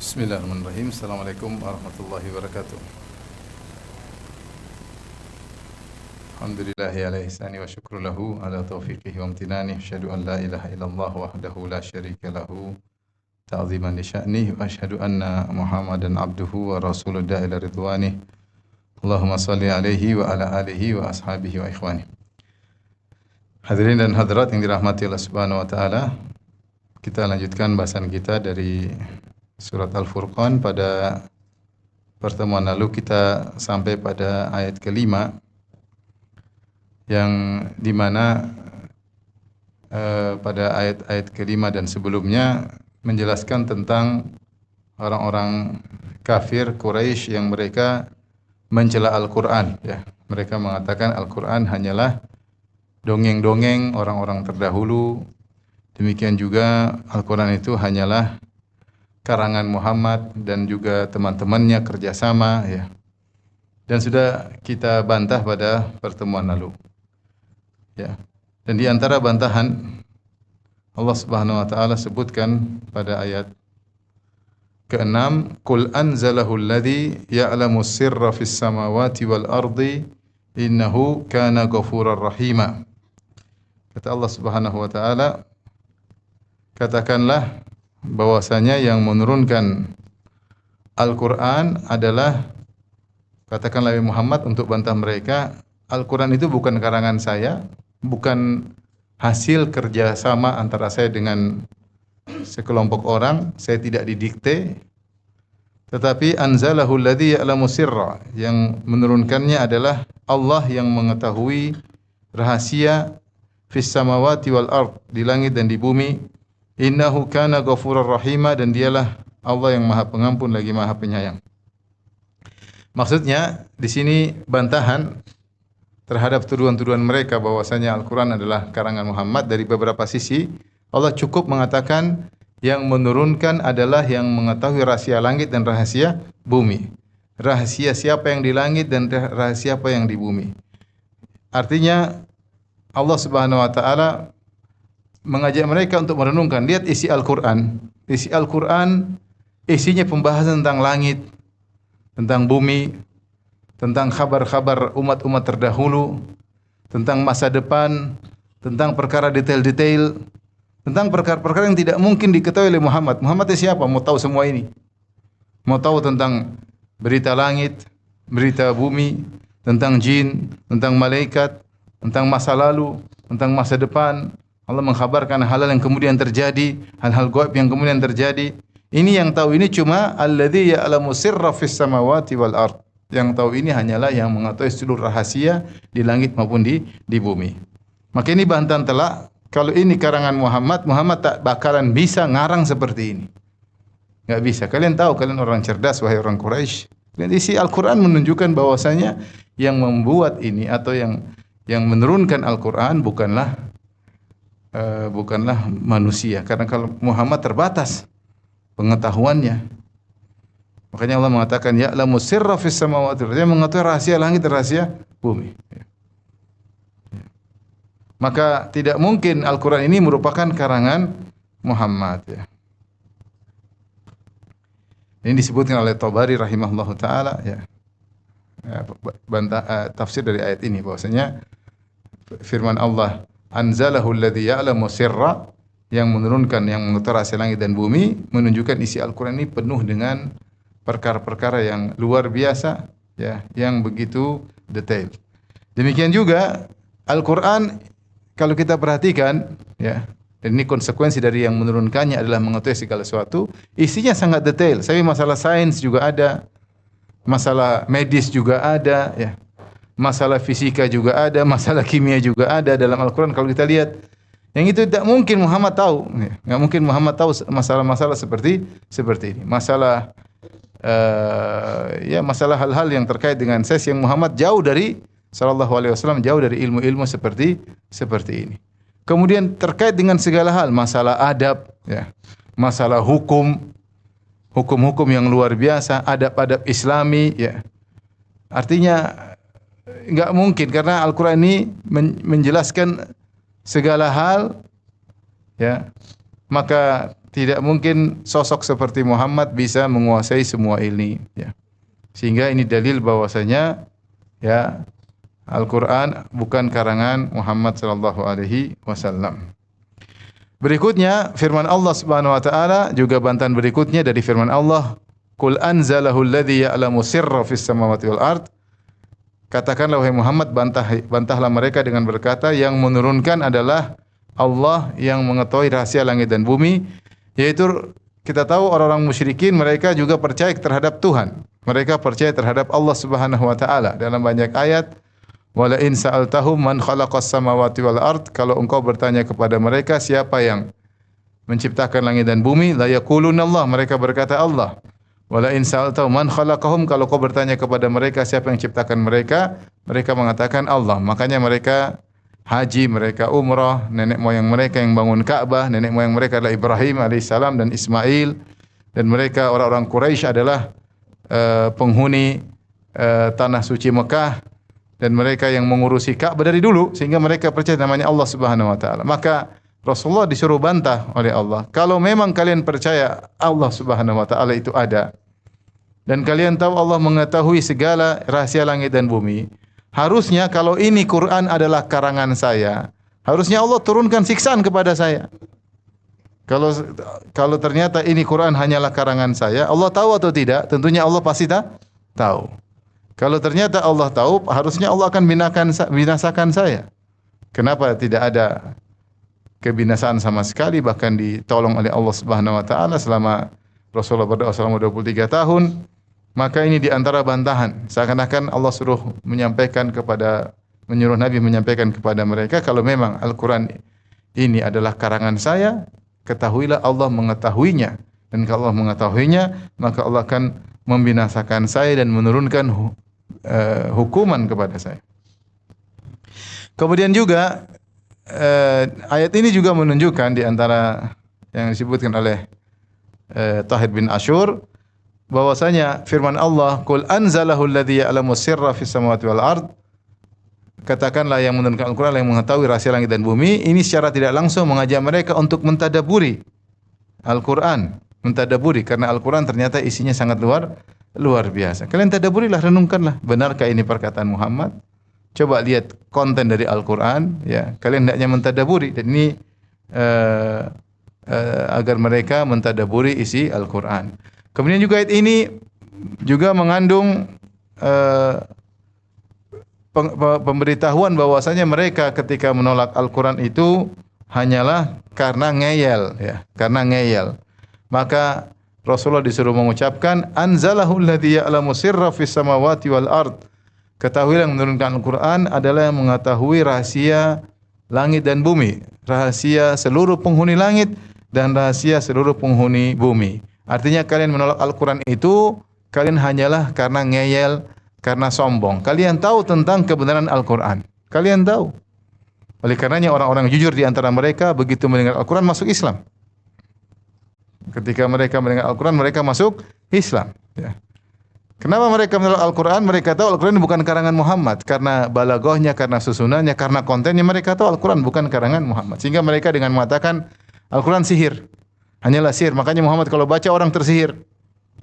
Bismillahirrahmanirrahim. Assalamualaikum warahmatullahi wabarakatuh. Alhamdulillahi ala ihsani wa syukru lahu ala taufiqihi wa amtinani. Asyhadu an la ilaha illallah wahdahu la syarika lahu ta'ziman li sya'nih wa asyhadu anna Muhammadan abduhu wa rasuluhu ila ridwanih. Allahumma salli alaihi wa ala alihi wa ashabihi wa ikhwani. Hadirin dan hadirat yang dirahmati Allah Subhanahu wa taala, kita lanjutkan bahasan kita dari Surat Al-Furqan. Pada pertemuan lalu kita sampai pada ayat kelima, yang dimana pada ayat-ayat kelima dan sebelumnya menjelaskan tentang orang-orang kafir Quraisy yang mereka mencela Al-Quran. Ya, mereka mengatakan Al-Quran hanyalah dongeng-dongeng orang-orang terdahulu. Demikian juga Al-Quran itu hanyalah karangan Muhammad dan juga teman-temannya kerjasama, ya. Dan sudah kita bantah pada pertemuan lalu, ya. Dan di antara bantahan Allah Subhanahu wa taala sebutkan pada ayat ke-6, "Qul anzalahu alladzi ya'lamu sirra fis samawati wal ardi innahu kana ghafurar rahima." Kata Allah Subhanahu wa taala, katakanlah bahwasanya yang menurunkan Al-Quran adalah, katakanlah Muhammad untuk bantah mereka, Al-Quran itu bukan karangan saya, bukan hasil kerjasama antara saya dengan sekelompok orang, saya tidak didikte, tetapi anzalahu alladzi ya'lamu sirra, yang menurunkannya adalah Allah yang mengetahui rahasia fis samawati wal ard, di langit dan di bumi. Innahu kana ghafurar rahima, dan dialah Allah yang Maha Pengampun lagi Maha Penyayang. Maksudnya di sini bantahan terhadap tuduhan-tuduhan mereka bahwasanya Al-Quran adalah karangan Muhammad dari beberapa sisi. Allah cukup mengatakan yang menurunkan adalah yang mengetahui rahasia langit dan rahasia bumi. Rahasia siapa yang di langit dan rahasia apa yang di bumi. Artinya Allah Subhanahu wa taala mengajak mereka untuk merenungkan. Lihat isi Al-Quran. Isi Al-Quran isinya pembahasan tentang langit, tentang bumi, tentang kabar-kabar umat-umat terdahulu, tentang masa depan, tentang perkara detail-detail, tentang perkara-perkara yang tidak mungkin diketahui oleh Muhammad. Muhammad itu siapa? Mau tahu semua ini? Mau tahu tentang berita langit, berita bumi, tentang jin, tentang malaikat, tentang masa lalu, tentang masa depan. Allah mengkhabarkan hal-hal yang kemudian terjadi, hal-hal gaib yang kemudian terjadi. Ini yang tahu ini cuma alladzi ya'lamu sirra fis samawati wal ard. Yang tahu ini hanyalah yang mengetahui seluruh rahasia di langit maupun di bumi. Maka ini bantahan telak, kalau ini karangan Muhammad, Muhammad tak bakalan bisa ngarang seperti ini. Enggak bisa. Kalian tahu, kalian orang cerdas wahai orang Quraisy. Dan isi Al-Qur'an menunjukkan bahwasanya yang membuat ini atau yang menurunkan Al-Qur'an bukanlah manusia, karena kalau Muhammad terbatas pengetahuannya. Makanya Allah mengatakan ya'lamu sirra fis samawati, dia mengetahui rahasia langit dan rahasia bumi. Maka tidak mungkin Al-Quran ini merupakan karangan Muhammad, ya. Ini disebutkan oleh Tabari rahimahullahu taala, ya. Tafsir dari ayat ini bahwasanya firman Allah anzalahu alladzi ya'lamu sirra, yang menurunkan, yang mengetahui rahasia langit dan bumi, menunjukkan isi Al-Quran ini penuh dengan perkara-perkara yang luar biasa, ya, yang begitu detail. Demikian juga Al-Quran kalau kita perhatikan, ya, dan ini konsekuensi dari yang menurunkannya adalah mengetahui segala sesuatu, isinya sangat detail. Tapi masalah sains juga ada, masalah medis juga ada, ya. Masalah fisika juga ada, masalah kimia juga ada dalam Al-Quran. Kalau kita lihat, yang itu tidak mungkin Muhammad tahu. Tidak mungkin Muhammad tahu masalah-masalah seperti ini. Masalah masalah hal-hal yang terkait dengan sains yang Muhammad jauh dari sallallahu alaihi wasallam, jauh dari ilmu-ilmu seperti ini. Kemudian terkait dengan segala hal, masalah adab, ya, masalah hukum-hukum yang luar biasa, adab-adab Islami, ya. Artinya enggak mungkin, karena Al-Quran ini menjelaskan segala hal, ya. Maka tidak mungkin sosok seperti Muhammad bisa menguasai semua ini, ya. Sehingga ini dalil bahwasanya ya Al-Qur'an bukan karangan Muhammad sallallahu alaihi wasallam. Berikutnya firman Allah Subhanahu wa taala, juga bantahan berikutnya dari firman Allah, "Qul anzalahu alladzi ya'lamu sirra fis samawati wal ard." Katakanlah wahai Muhammad, bantahlah mereka dengan berkata, yang menurunkan adalah Allah yang mengetahui rahasia langit dan bumi. Yaitu kita tahu orang-orang musyrikin mereka juga percaya terhadap Tuhan. Mereka percaya terhadap Allah Subhanahu wa taala dalam banyak ayat. Wala in sa'altahum man khalaqas samawati wal ard, kalau engkau bertanya kepada mereka siapa yang menciptakan langit dan bumi, la yaquluna Allah, mereka berkata Allah. Wala in sa'altahum man khalaqahum, kalau kau bertanya kepada mereka siapa yang menciptakan mereka, mereka mengatakan Allah. Makanya mereka haji, mereka umrah, nenek moyang mereka yang bangun Ka'bah, nenek moyang mereka adalah Ibrahim alaihissalam dan Ismail, dan mereka orang-orang Quraisy adalah penghuni tanah suci Mekah, dan mereka yang mengurusi Ka'bah dari dulu, sehingga mereka percaya namanya Allah Subhanahu wa taala. Maka Rasulullah disuruh bantah oleh Allah, kalau memang kalian percaya Allah Subhanahu wa taala itu ada, dan kalian tahu Allah mengetahui segala rahasia langit dan bumi, harusnya kalau ini Quran adalah karangan saya, harusnya Allah turunkan siksaan kepada saya. Kalau ternyata ini Quran hanyalah karangan saya, Allah tahu atau tidak? Tentunya Allah pasti tahu. Kalau ternyata Allah tahu, harusnya Allah akan binasakan saya. Kenapa tidak ada kebinasaan sama sekali, bahkan ditolong oleh Allah Subhanahu wa taala selama Rasulullah berdoa selama 23 tahun? Maka ini di antara bantahan. Seakan-akan Allah menyuruh Nabi menyampaikan kepada mereka, kalau memang Al-Quran ini adalah karangan saya, ketahuilah Allah mengetahuinya. Dan kalau Allah mengetahuinya, maka Allah akan membinasakan saya dan menurunkan hukuman kepada saya. Kemudian juga ayat ini juga menunjukkan di antara yang disebutkan oleh Tahir bin Ashur, bahwasanya firman Allah, "Qul anzalahu alladzi ya'lamu sirra fis samawati wal ard." Katakanlah yang menurunkan Al-Qur'an yang mengetahui rahasia langit dan bumi. Ini secara tidak langsung mengajak mereka untuk mentadabburi Al-Qur'an, mentadabburi, karena Al-Qur'an ternyata isinya sangat luar biasa. Kalian tadabburilah, renungkanlah, benarkah ini perkataan Muhammad? Coba lihat konten dari Al-Qur'an, ya. Kalian hendaknya mentadabburi, dan ini agar mereka mentadabburi isi Al-Qur'an. Kemudian juga ayat ini juga mengandung pemberitahuan bahwasanya mereka ketika menolak Al-Qur'an itu hanyalah karena ngeyel, ya, karena ngeyel. Maka Rasulullah disuruh mengucapkan, "Anzalahu alladzi ya'lamu sirra fis samawati wal ard." Ketahuilah yang menurunkan Al-Qur'an adalah yang mengetahui rahasia langit dan bumi, rahasia seluruh penghuni langit dan rahasia seluruh penghuni bumi. Artinya kalian menolak Al-Qur'an itu kalian hanyalah karena ngeyel, karena sombong. Kalian tahu tentang kebenaran Al-Qur'an. Kalian tahu. Oleh karenanya orang-orang jujur di antara mereka begitu mendengar Al-Qur'an masuk Islam. Ketika mereka mendengar Al-Quran, mereka masuk Islam, ya. Kenapa mereka menolak Al-Quran? Mereka tahu Al-Quran bukan karangan Muhammad. Karena balaghahnya, karena susunannya, karena kontennya, mereka tahu Al-Quran bukan karangan Muhammad. Sehingga mereka dengan mengatakan Al-Quran sihir, hanyalah sihir. Makanya Muhammad kalau baca orang tersihir.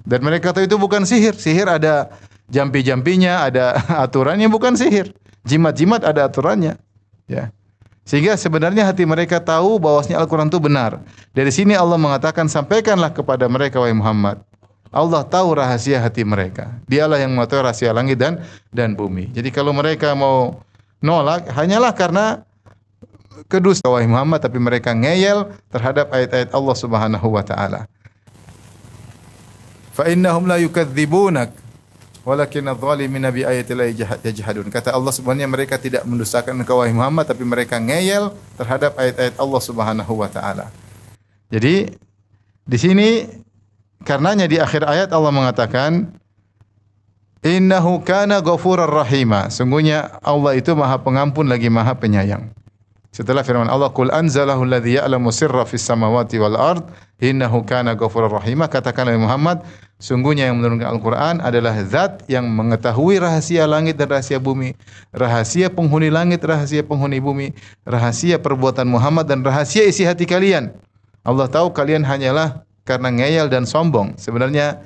Dan mereka tahu itu bukan sihir. Sihir ada jampi-jampinya, ada aturannya, bukan sihir. Jimat-jimat ada aturannya, ya. Sehingga sebenarnya hati mereka tahu bahwasanya Al-Quran itu benar. Dari sini Allah mengatakan, sampaikanlah kepada mereka wahai Muhammad, Allah tahu rahasia hati mereka. Dialah yang mengetahui rahasia langit dan bumi. Jadi kalau mereka mau nolak, hanyalah karena kedustaan wahai Muhammad, tapi mereka ngeyel terhadap ayat-ayat Allah Subhanahu wa taala. Fa innahum la yukadzibunak walakin adh-dhalimina bi ayatillahi yajhadun. Kata Allah, sebenarnya mereka tidak mendustakan engkau wahai Muhammad, tapi mereka ngeyel terhadap ayat-ayat Allah Subhanahu wa taala. Jadi di sini karenanya di akhir ayat Allah mengatakan, "Innahu kana ghafurar rahima." Sungguhnya Allah itu Maha Pengampun lagi Maha Penyayang. Setelah firman Allah, "Qul anzalahu alladzi ya'lamu sirra fis samawati wal ard, innahu kana ghafurar rahima." Katakanlah Muhammad, sungguhnya yang menurunkan Al-Quran adalah zat yang mengetahui rahasia langit dan rahasia bumi, rahasia penghuni langit, rahasia penghuni bumi, rahasia perbuatan Muhammad dan rahasia isi hati kalian. Allah tahu kalian hanyalah karena ngeyel dan sombong. Sebenarnya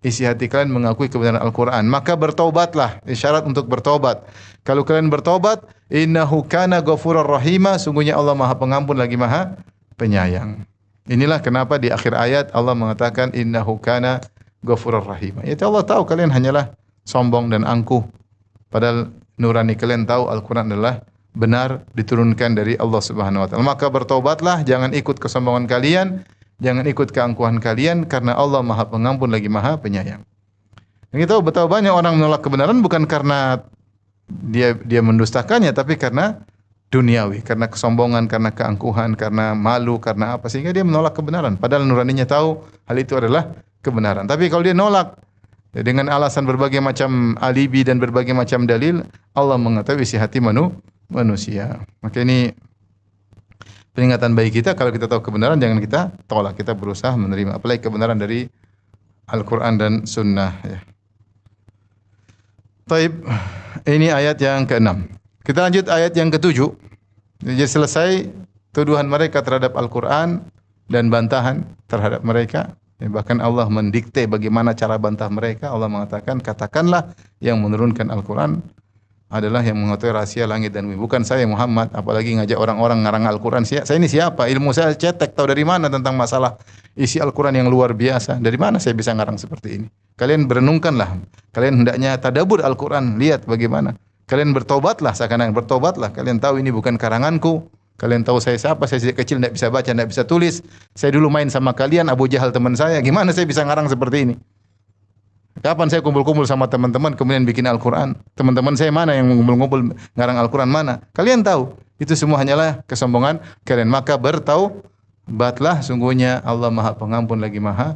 isi hati kalian mengakui kebenaran Al-Quran. Maka bertaubatlah, isyarat untuk bertaubat. Kalau kalian bertaubat, innahu kana ghafurar rahima, sungguhnya Allah Maha Pengampun lagi Maha Penyayang. Inilah kenapa di akhir ayat Allah mengatakan innahu kana ghafurar rahima. Itu Allah tahu kalian hanyalah sombong dan angkuh. Padahal nurani kalian tahu Al-Quran adalah benar diturunkan dari Allah Subhanahu wa taala. Maka bertaubatlah, jangan ikut kesombongan kalian. Jangan ikut keangkuhan kalian karena Allah Maha Pengampun lagi Maha Penyayang. Dan kita tahu betapa banyak orang menolak kebenaran bukan karena dia mendustakannya, tapi karena duniawi, karena kesombongan, karena keangkuhan, karena malu, karena apa, sehingga dia menolak kebenaran. Padahal nuraninya tahu hal itu adalah kebenaran. Tapi kalau dia nolak dengan alasan berbagai macam alibi dan berbagai macam dalil, Allah mengetahui isi hati manusia. Maka ini peringatan bagi kita, kalau kita tahu kebenaran jangan kita tolak, kita berusaha menerima, apalagi kebenaran dari Al-Quran dan Sunnah. Ya. Taib, ini ayat yang ke-6. Kita lanjut ayat yang ke-7. Jadi selesai tuduhan mereka terhadap Al-Quran dan bantahan terhadap mereka. Ya, bahkan Allah mendikte bagaimana cara bantah mereka. Allah mengatakan, katakanlah yang menurunkan Al-Quran adalah yang mengetahui rahasia langit dan bumi. Bukan saya Muhammad, apalagi ngajak orang-orang ngarang Al-Quran. Saya ini siapa? Ilmu saya cetek, tahu dari mana tentang masalah isi Al-Quran yang luar biasa. Dari mana saya bisa ngarang seperti ini? Kalian berenungkanlah. Kalian hendaknya tadabbur Al-Quran. Lihat bagaimana. Kalian bertobatlah, seakan-akan bertobatlah. Kalian tahu ini bukan karanganku. Kalian tahu saya siapa. Saya sejak kecil tidak bisa baca, tidak bisa tulis. Saya dulu main sama kalian, Abu Jahal teman saya. Gimana saya bisa ngarang seperti ini? Kapan saya kumpul-kumpul sama teman-teman kemudian bikin Al-Quran? Teman-teman saya mana yang ngumpul-ngumpul ngarang Al-Quran mana? Kalian tahu, itu semua hanyalah kesombongan kalian. Maka bertaubatlah, sungguhnya Allah Maha Pengampun lagi Maha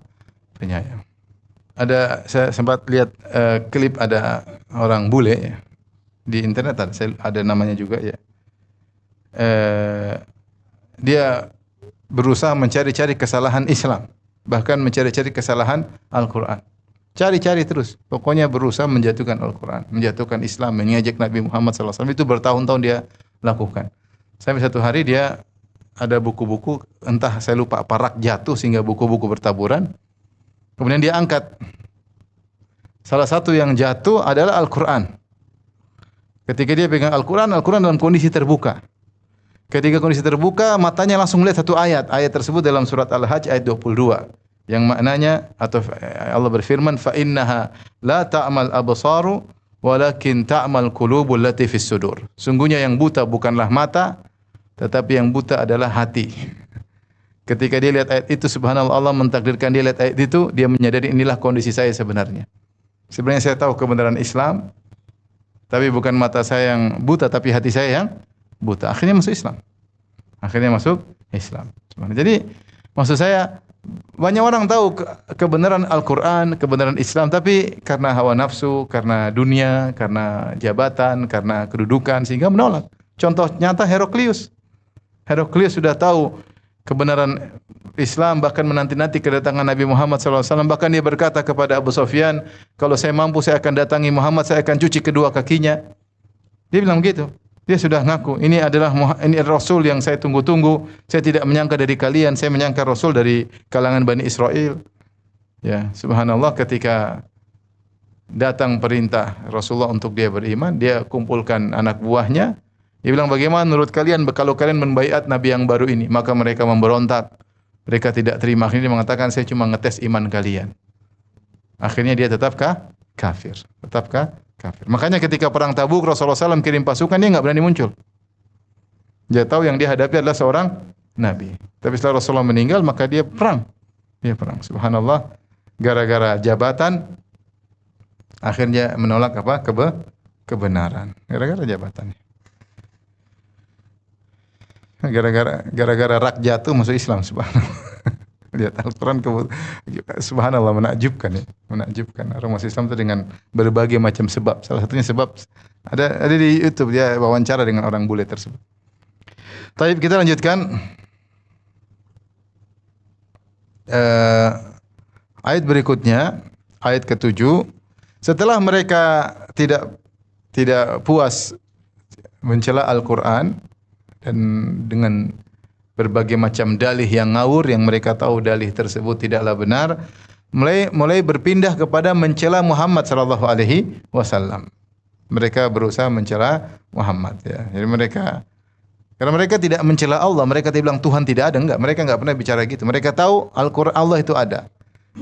Penyayang. Saya sempat lihat klip ada orang bule ya, di internet ada namanya juga ya. Dia berusaha mencari-cari kesalahan Islam, bahkan mencari-cari kesalahan Al-Quran. Cari-cari terus. Pokoknya berusaha menjatuhkan Al-Quran, menjatuhkan Islam, mengejek Nabi Muhammad SAW. Itu bertahun-tahun dia lakukan. Sampai satu hari dia ada buku-buku, entah saya lupa apa, rak jatuh sehingga buku-buku bertaburan. Kemudian dia angkat. Salah satu yang jatuh adalah Al-Quran. Ketika dia pegang Al-Quran, Al-Quran dalam kondisi terbuka. Ketika kondisi terbuka, matanya langsung melihat satu ayat. Ayat tersebut dalam surat Al-Hajj ayat 22. Yang maknanya, atau Allah berfirman, fa innaha la ta'mal absaru walakin ta'mal qulubul lati fis sudur. Sungguhnya yang buta bukanlah mata, tetapi yang buta adalah hati. Ketika dia lihat ayat itu, subhanallah, Allah mentakdirkan dia lihat ayat itu, dia menyadari inilah kondisi saya sebenarnya. Sebenarnya saya tahu kebenaran Islam, tapi bukan mata saya yang buta, tapi hati saya yang buta. Akhirnya masuk Islam. Jadi maksud saya, banyak orang tahu kebenaran Al-Quran, kebenaran Islam, tapi karena hawa nafsu, karena dunia, karena jabatan, karena kedudukan, sehingga menolak. Contoh nyata Heraklius. Heraklius sudah tahu kebenaran Islam, bahkan menanti-nanti kedatangan Nabi Muhammad SAW. Bahkan dia berkata kepada Abu Sufyan, kalau saya mampu saya akan datangi Muhammad, saya akan cuci kedua kakinya. Dia bilang begitu. Dia sudah ngaku, ini adalah Rasul yang saya tunggu-tunggu. Saya tidak menyangka dari kalian, saya menyangka Rasul dari kalangan Bani Israel. Ya, subhanallah, ketika datang perintah Rasulullah untuk dia beriman, dia kumpulkan anak buahnya. Dia bilang, bagaimana menurut kalian kalau kalian membaiat Nabi yang baru ini? Maka mereka memberontak. Mereka tidak terima. Akhirnya dia mengatakan, saya cuma ngetes iman kalian. Akhirnya dia tetap kafir. Kafir. Makanya ketika perang Tabuk, Rasulullah SAW kirim pasukan, dia enggak berani muncul. Dia tahu yang dia hadapi adalah seorang nabi. Tapi setelah Rasulullah meninggal, maka dia perang. Subhanallah, gara-gara jabatan, akhirnya menolak apa? Kebenaran. Gara-gara jabatan. Gara-gara rak jatuh masuk Islam, subhanallah. Lihat Al-Quran, subhanallah, menakjubkan ya. Orang masuk Islam itu dengan berbagai macam sebab. Salah satunya sebab ada di YouTube, dia wawancara dengan orang bule tersebut. Baik, kita lanjutkan. Ayat berikutnya, ayat ke-7. Setelah mereka tidak puas mencela Al-Quran dan dengan berbagai macam dalih yang ngawur yang mereka tahu dalih tersebut tidaklah benar, mulai berpindah kepada mencela Muhammad sallallahu alaihi wasallam. Mereka berusaha mencela Muhammad ya. Jadi karena mereka tidak mencela Allah, mereka tidak bilang Tuhan tidak ada, enggak. Mereka enggak pernah bicara gitu. Mereka tahu Al-Qur'an Allah itu ada.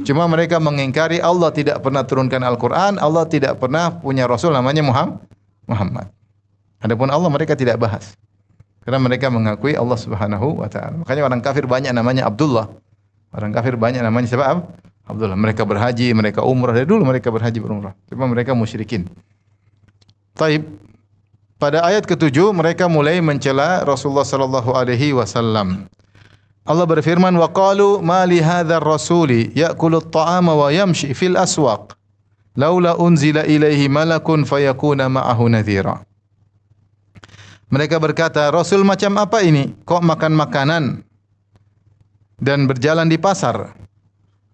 Cuma mereka mengingkari Allah tidak pernah turunkan Al-Qur'an, Allah tidak pernah punya rasul namanya Muhammad. Adapun Allah mereka tidak bahas. Karena mereka mengakui Allah Subhanahu wa taala. Makanya orang kafir banyak namanya Abdullah. Orang kafir banyak namanya siapa? Abdullah. Mereka berhaji, mereka umrah. Dari dulu mereka berhaji berumrah. Cuma mereka musyrikin. Taib. Pada ayat ke-7 mereka mulai mencela Rasulullah sallallahu alaihi wasallam. Allah berfirman, "Wa qalu ma li hadzal rasuli ya'kulu at-ta'ama wa yamshi fil aswaq. Laula unzila ilaihi malakun fayakuna ma'ahu nadhira." Mereka berkata, Rasul macam apa ini? Kok makan makanan dan berjalan di pasar?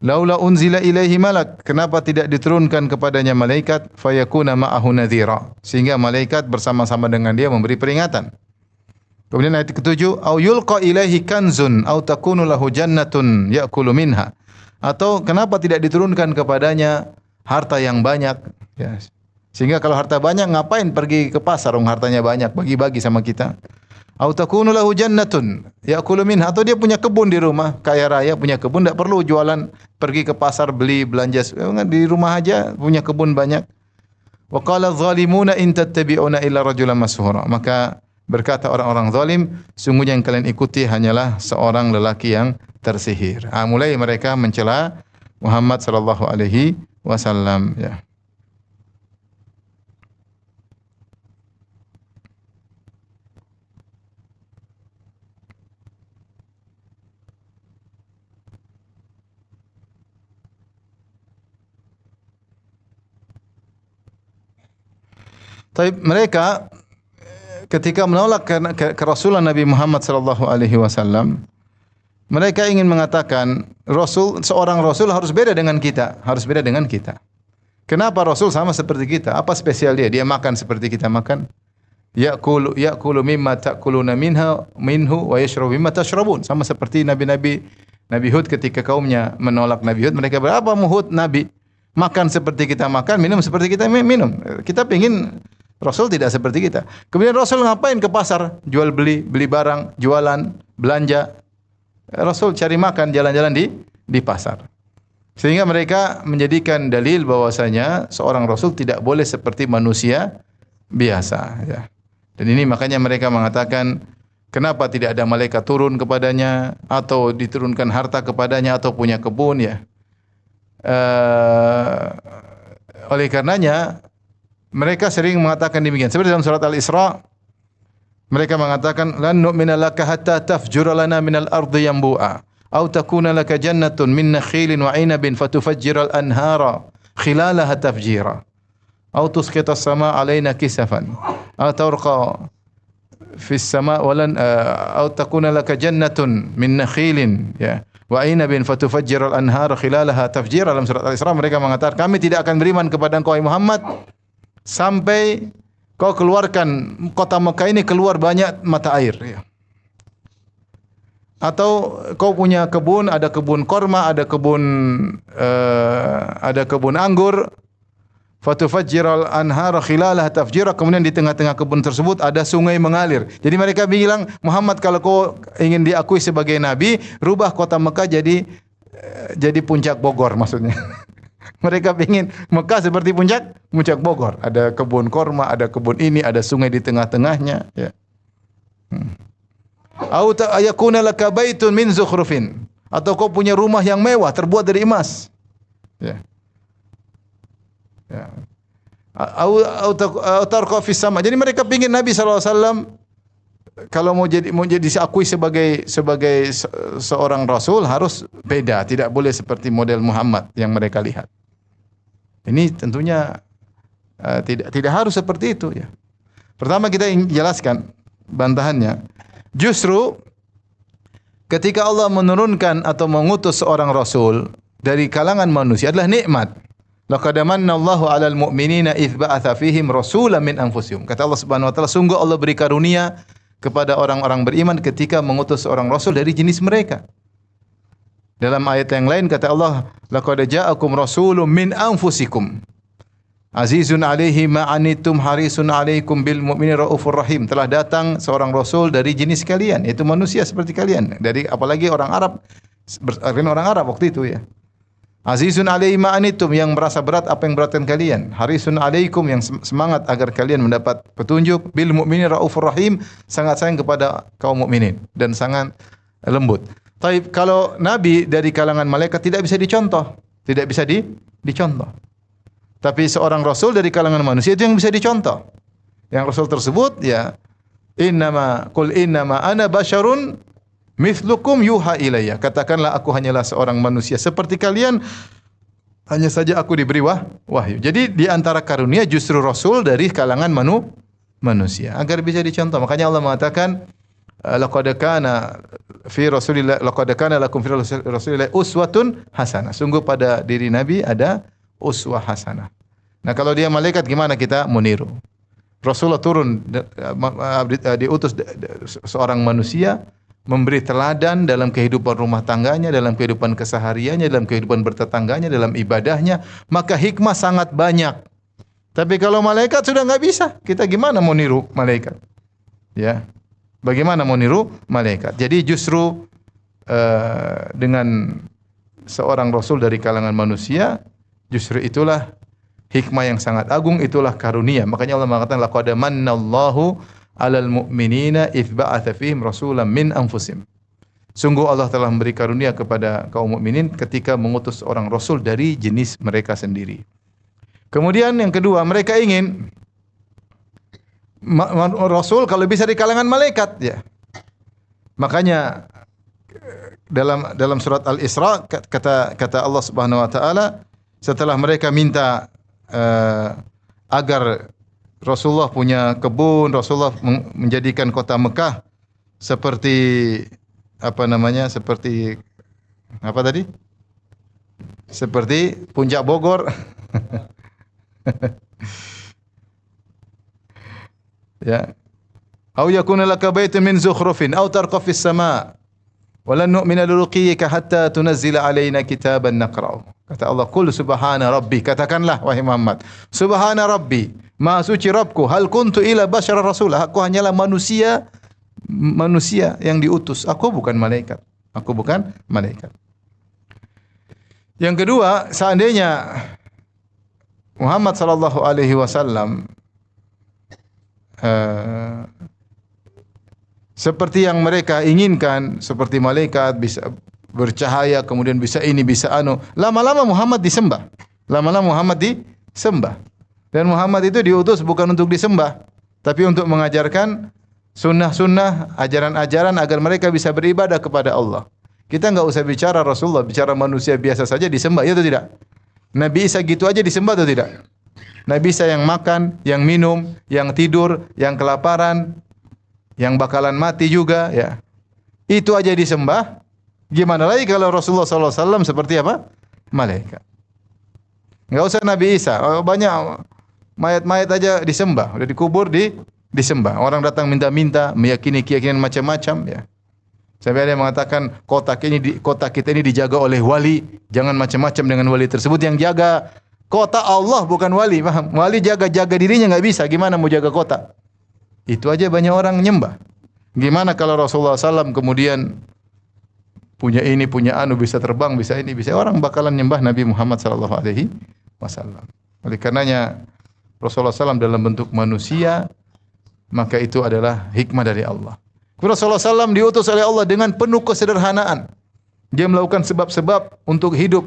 Laula unzila ilaihi malak. Kenapa tidak diturunkan kepadanya malaikat? Fayakuna ma'ahu nadhira. Sehingga malaikat bersama-sama dengan dia memberi peringatan. Kemudian ayat ke-7, au yulqa ilaihi kanzun au takunu lahu jannatun ya'kulu minha. Atau kenapa tidak diturunkan kepadanya harta yang banyak? Ya. Sehingga kalau harta banyak ngapain pergi ke pasar, hartanya banyak, bagi-bagi sama kita. Au takunu lahu jannatun ya'kulu minha, atau dia punya kebun di rumah, kaya raya punya kebun, tidak perlu jualan, pergi ke pasar beli belanja, di rumah aja punya kebun banyak. Wa qala adh-dhalimuna in tattabi'una illa rajulan mashhura. Maka berkata orang-orang zalim, sungguhnya yang kalian ikuti hanyalah seorang lelaki yang tersihir. Mulai mereka mencela Muhammad sallallahu alaihi wasallam ya. Tapi mereka ketika menolak kerasulan Nabi Muhammad sallallahu alaihi wasallam, mereka ingin mengatakan seorang rasul harus beda dengan kita, harus beda dengan kita. Kenapa rasul sama seperti kita? Apa spesial dia? Dia makan seperti kita makan. Ya'kulu mimma ta'kuluna minhu wa yashrabu mimma tashrabun. Sama seperti Nabi Hud ketika kaumnya menolak Nabi Hud, mereka berapa Hud Nabi? Makan seperti kita makan, minum seperti kita minum. Kita ingin Rasul tidak seperti kita. Kemudian Rasul ngapain ke pasar? Jual beli barang, jualan, belanja. Rasul cari makan, jalan-jalan di pasar. Sehingga mereka menjadikan dalil bahwasanya seorang Rasul tidak boleh seperti manusia biasa. Ya. Dan ini makanya mereka mengatakan, kenapa tidak ada malaikat turun kepadanya, atau diturunkan harta kepadanya, atau punya kebun ya. Oleh karenanya mereka sering mengatakan demikian. Seperti dalam surat Al-Isra, mereka mengatakan, "Lan nu'mina laka hatta tafjura lana minal ardi yanbu'a, aw takuna laka jannatun min nakhilin wa 'inabin fatufajjiral anhara khilalaha tafjira, aw tusqita as-samaa'a 'alaina kisafan, aw tarqa fi as-samaa'i walan aw takuna laka jannatun min nakhilin ya wa 'inabin fatufajjiral anhara khilalaha tafjira." Dalam surat Al-Isra mereka mengatakan, kami tidak akan beriman kepada engkau Muhammad sampai kau keluarkan kota Mekah ini keluar banyak mata air ya. Atau kau punya kebun, ada kebun korma, ada kebun anggur, fatufajjiral anhara khilalaha tafjira, kemudian di tengah-tengah kebun tersebut ada sungai mengalir. Jadi mereka bilang, Muhammad kalau kau ingin diakui sebagai nabi, rubah kota Mekah jadi puncak Bogor maksudnya. Mereka ingin Mekah seperti puncak Bogor. Ada kebun korma, ada kebun ini, ada sungai di tengah-tengahnya. Ya. Au ayakuna laka baitun min zukhrufin. Atau kau punya rumah yang mewah terbuat dari emas. Ya. Ya. Au tarqa fis sama. Jadi mereka ingin Nabi SAW kalau mau jadi diakui sebagai seorang rasul harus beda, tidak boleh seperti model Muhammad yang mereka lihat. Ini tentunya tidak harus seperti itu ya. Pertama kita ingin jelaskan bantahannya. Justru ketika Allah menurunkan atau mengutus seorang rasul dari kalangan manusia adalah nikmat. Laqad manallahu 'alal mu'minina idz ba'atsa fihim rasulan min anfusihim. Kata Allah Subhanahu wa taala, sungguh Allah beri karunia kepada orang-orang beriman ketika mengutus seorang rasul dari jenis mereka. Dalam ayat yang lain kata Allah, laqad ja'akum rasulun min anfusikum azizun 'alaihi ma 'anittum harisun 'alaikum bil mu'minina raufur rahim. Telah datang seorang rasul dari jenis kalian, yaitu manusia seperti kalian. Dari apalagi orang Arab, orang Arab waktu itu ya. Azizun 'alaihi ma 'anittum, yang merasa berat apa yang beratkan kalian. Harisun 'alaikum, yang semangat agar kalian mendapat petunjuk. Bil mu'minina raufur rahim, sangat sayang kepada kaum mukminin dan sangat lembut. Tapi kalau nabi dari kalangan malaikat tidak bisa dicontoh, tidak bisa dicontoh. Tapi seorang rasul dari kalangan manusia itu yang bisa dicontoh. Yang rasul tersebut ya qul innama ana basyarun mithlukum yuha ilayya. Katakanlah aku hanyalah seorang manusia seperti kalian, hanya saja aku diberi wahyu. Jadi di antara karunia justru rasul dari kalangan manusia agar bisa dicontoh. Makanya Allah mengatakan laqad kana lakum fi Rasulillah uswatun hasanah. Sungguh pada diri Nabi ada uswah hasanah. Nah, kalau dia malaikat gimana kita meniru? Rasulullah turun diutus seorang manusia memberi teladan dalam kehidupan rumah tangganya, dalam kehidupan kesehariannya, dalam kehidupan bertetangganya, dalam ibadahnya, maka hikmah sangat banyak. Tapi kalau malaikat sudah enggak bisa, kita gimana mau niru malaikat? Ya. Bagaimana mau niru malaikat? Jadi justru dengan seorang rasul dari kalangan manusia, justru itulah hikmah yang sangat agung, itulah karunia. Makanya Allah mengatakan laqad mannallahu 'alal mu'minina idz ba'atsa fihim rasulan min anfusihim. Sungguh Allah telah memberi karunia kepada kaum mukminin ketika mengutus orang rasul dari jenis mereka sendiri. Kemudian yang kedua, mereka ingin rasul kalau bisa di kalangan malaikat ya. Makanya dalam surat Al-Isra kata Allah Subhanahu wa taala, setelah mereka minta agar Rasulullah punya kebun, Rasulullah menjadikan kota Mekah seperti seperti apa tadi? Seperti puncak Bogor. Ya. Au yakuna laka baitun min zukhrufin aw tarqa fis sama' wa lan nu'mina liruqiyyika hatta tunazzila alaina kitaban naqra'u. Kata Allah, qul subhana rabbi, katakanlah wahai Muhammad, subhana rabbi, maha suci Rabbku, hal kuntu ila basyara rasulah, aku hanyalah manusia yang diutus, aku bukan malaikat. Yang kedua, seandainya Muhammad sallallahu alaihi wasallam seperti yang mereka inginkan, seperti malaikat bisa bercahaya, kemudian bisa ini, bisa anu. Lama-lama Muhammad disembah. Dan Muhammad itu diutus bukan untuk disembah, tapi untuk mengajarkan sunnah-sunnah, ajaran-ajaran agar mereka bisa beribadah kepada Allah. Kita enggak usah bicara Rasulullah, bicara manusia biasa saja disembah, ya atau tidak? Nabi Isa gitu aja disembah atau tidak? Nabi Isa yang makan, yang minum, yang tidur, yang kelaparan, yang bakalan mati juga, ya. Itu aja disembah. Gimana lagi kalau Rasulullah SAW seperti apa? Malaikat. Enggak usah Nabi Isa, banyak mayat-mayat aja disembah, udah dikubur disembah. Orang datang minta-minta, meyakini keyakinan macam-macam, ya. Sampai ada yang mengatakan kota kita ini dijaga oleh wali, jangan macam-macam dengan wali tersebut. Yang jaga kota Allah bukan wali, paham? Wali jaga dirinya enggak bisa, gimana mau jaga kota? Itu aja banyak orang nyembah. Gimana kalau Rasulullah SAW kemudian punya ini, punya anu, bisa terbang, bisa ini, bisa, orang bakalan nyembah Nabi Muhammad SAW. Oleh karenanya Rasulullah SAW dalam bentuk manusia, maka itu adalah hikmah dari Allah. Rasulullah SAW diutus oleh Allah dengan penuh kesederhanaan. Dia melakukan sebab-sebab untuk hidup.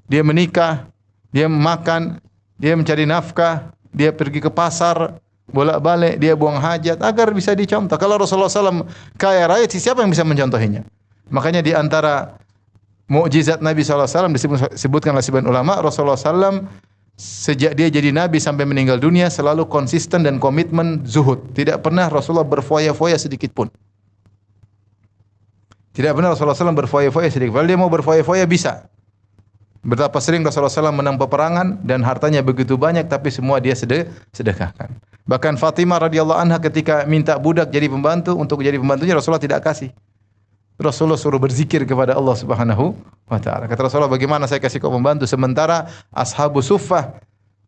Dia menikah, dia makan, dia mencari nafkah, dia pergi ke pasar, bolak-balik, dia buang hajat agar bisa dicontoh. Kalau Rasulullah SAW kaya raya, siapa yang bisa mencontohinya? Makanya di antara mukjizat Nabi SAW disebutkan oleh sebagian ulama, Rasulullah SAW sejak dia jadi Nabi sampai meninggal dunia selalu konsisten dan komitmen zuhud. Tidak pernah Rasulullah berfoya-foya sedikit pun. Tidak pernah Rasulullah SAW berfoya-foya sedikit. Kalau dia mau berfoya-foya bisa. Betapa sering Rasulullah SAW menang peperangan dan hartanya begitu banyak, tapi semua dia sedekahkan. Bahkan Fatimah radhiyallahu anha ketika minta budak jadi pembantu, untuk jadi pembantunya Rasulullah tidak kasih. Rasulullah suruh berzikir kepada Allah Subhanahu wa taala. Kata Rasulullah, bagaimana saya kasih kau pembantu sementara ashabu suffah,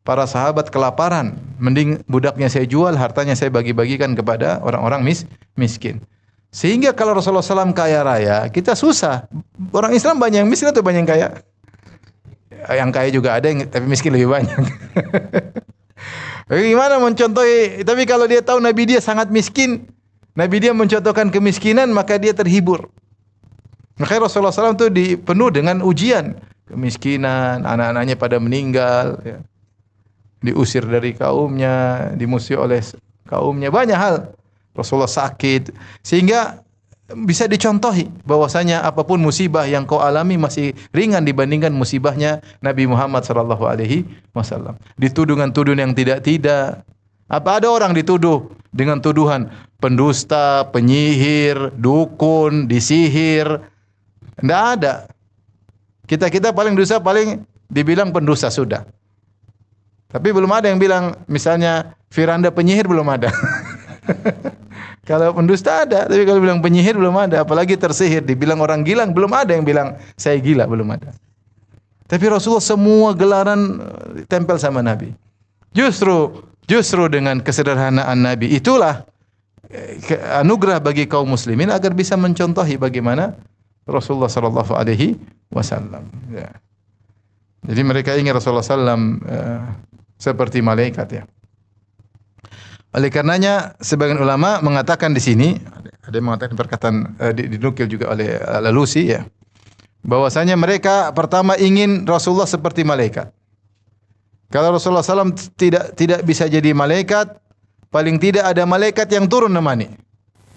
para sahabat kelaparan, mending budaknya saya jual, hartanya saya bagi-bagikan kepada orang-orang miskin. Sehingga kalau Rasulullah SAW kaya raya, kita susah. Orang Islam banyak yang miskin atau banyak yang kaya? Yang kaya juga ada, tapi miskin lebih banyak. Bagaimana mencontohi? Tapi kalau dia tahu Nabi dia sangat miskin, Nabi dia mencontohkan kemiskinan, maka dia terhibur. Makanya Rasulullah SAW itu penuh dengan ujian. Kemiskinan, anak-anaknya pada meninggal, ya. Diusir dari kaumnya, dimusuhi oleh kaumnya, banyak hal. Rasulullah sakit, sehingga bisa dicontohi bahwasanya apapun musibah yang kau alami masih ringan dibandingkan musibahnya Nabi Muhammad sallallahu alaihi wasallam. Dituduh dengan tuduhan yang tidak-tidak. Apa ada orang dituduh dengan tuduhan pendusta, penyihir, dukun, disihir? Tidak ada. Kita paling dosa, paling dibilang pendusta sudah. Tapi belum ada yang bilang misalnya Firanda penyihir, belum ada. Kalau pendusta ada, tapi kalau bilang penyihir belum ada. Apalagi tersihir, dibilang orang gila, belum ada yang bilang saya gila, belum ada. Tapi Rasulullah semua gelaran tempel sama Nabi. Justru dengan kesederhanaan Nabi itulah anugerah bagi kaum muslimin agar bisa mencontohi bagaimana Rasulullah sallallahu alaihi wasallam. Ya. Jadi mereka ingin Rasulullah sallam seperti malaikat, ya. Oleh karenanya sebagian ulama mengatakan di sini, ada yang mengatakan perkataan dinukil juga oleh Al-Alusi, ya, bahwasanya mereka pertama ingin Rasulullah seperti malaikat. Kalau Rasulullah SAW tidak bisa jadi malaikat, paling tidak ada malaikat yang turun nemani.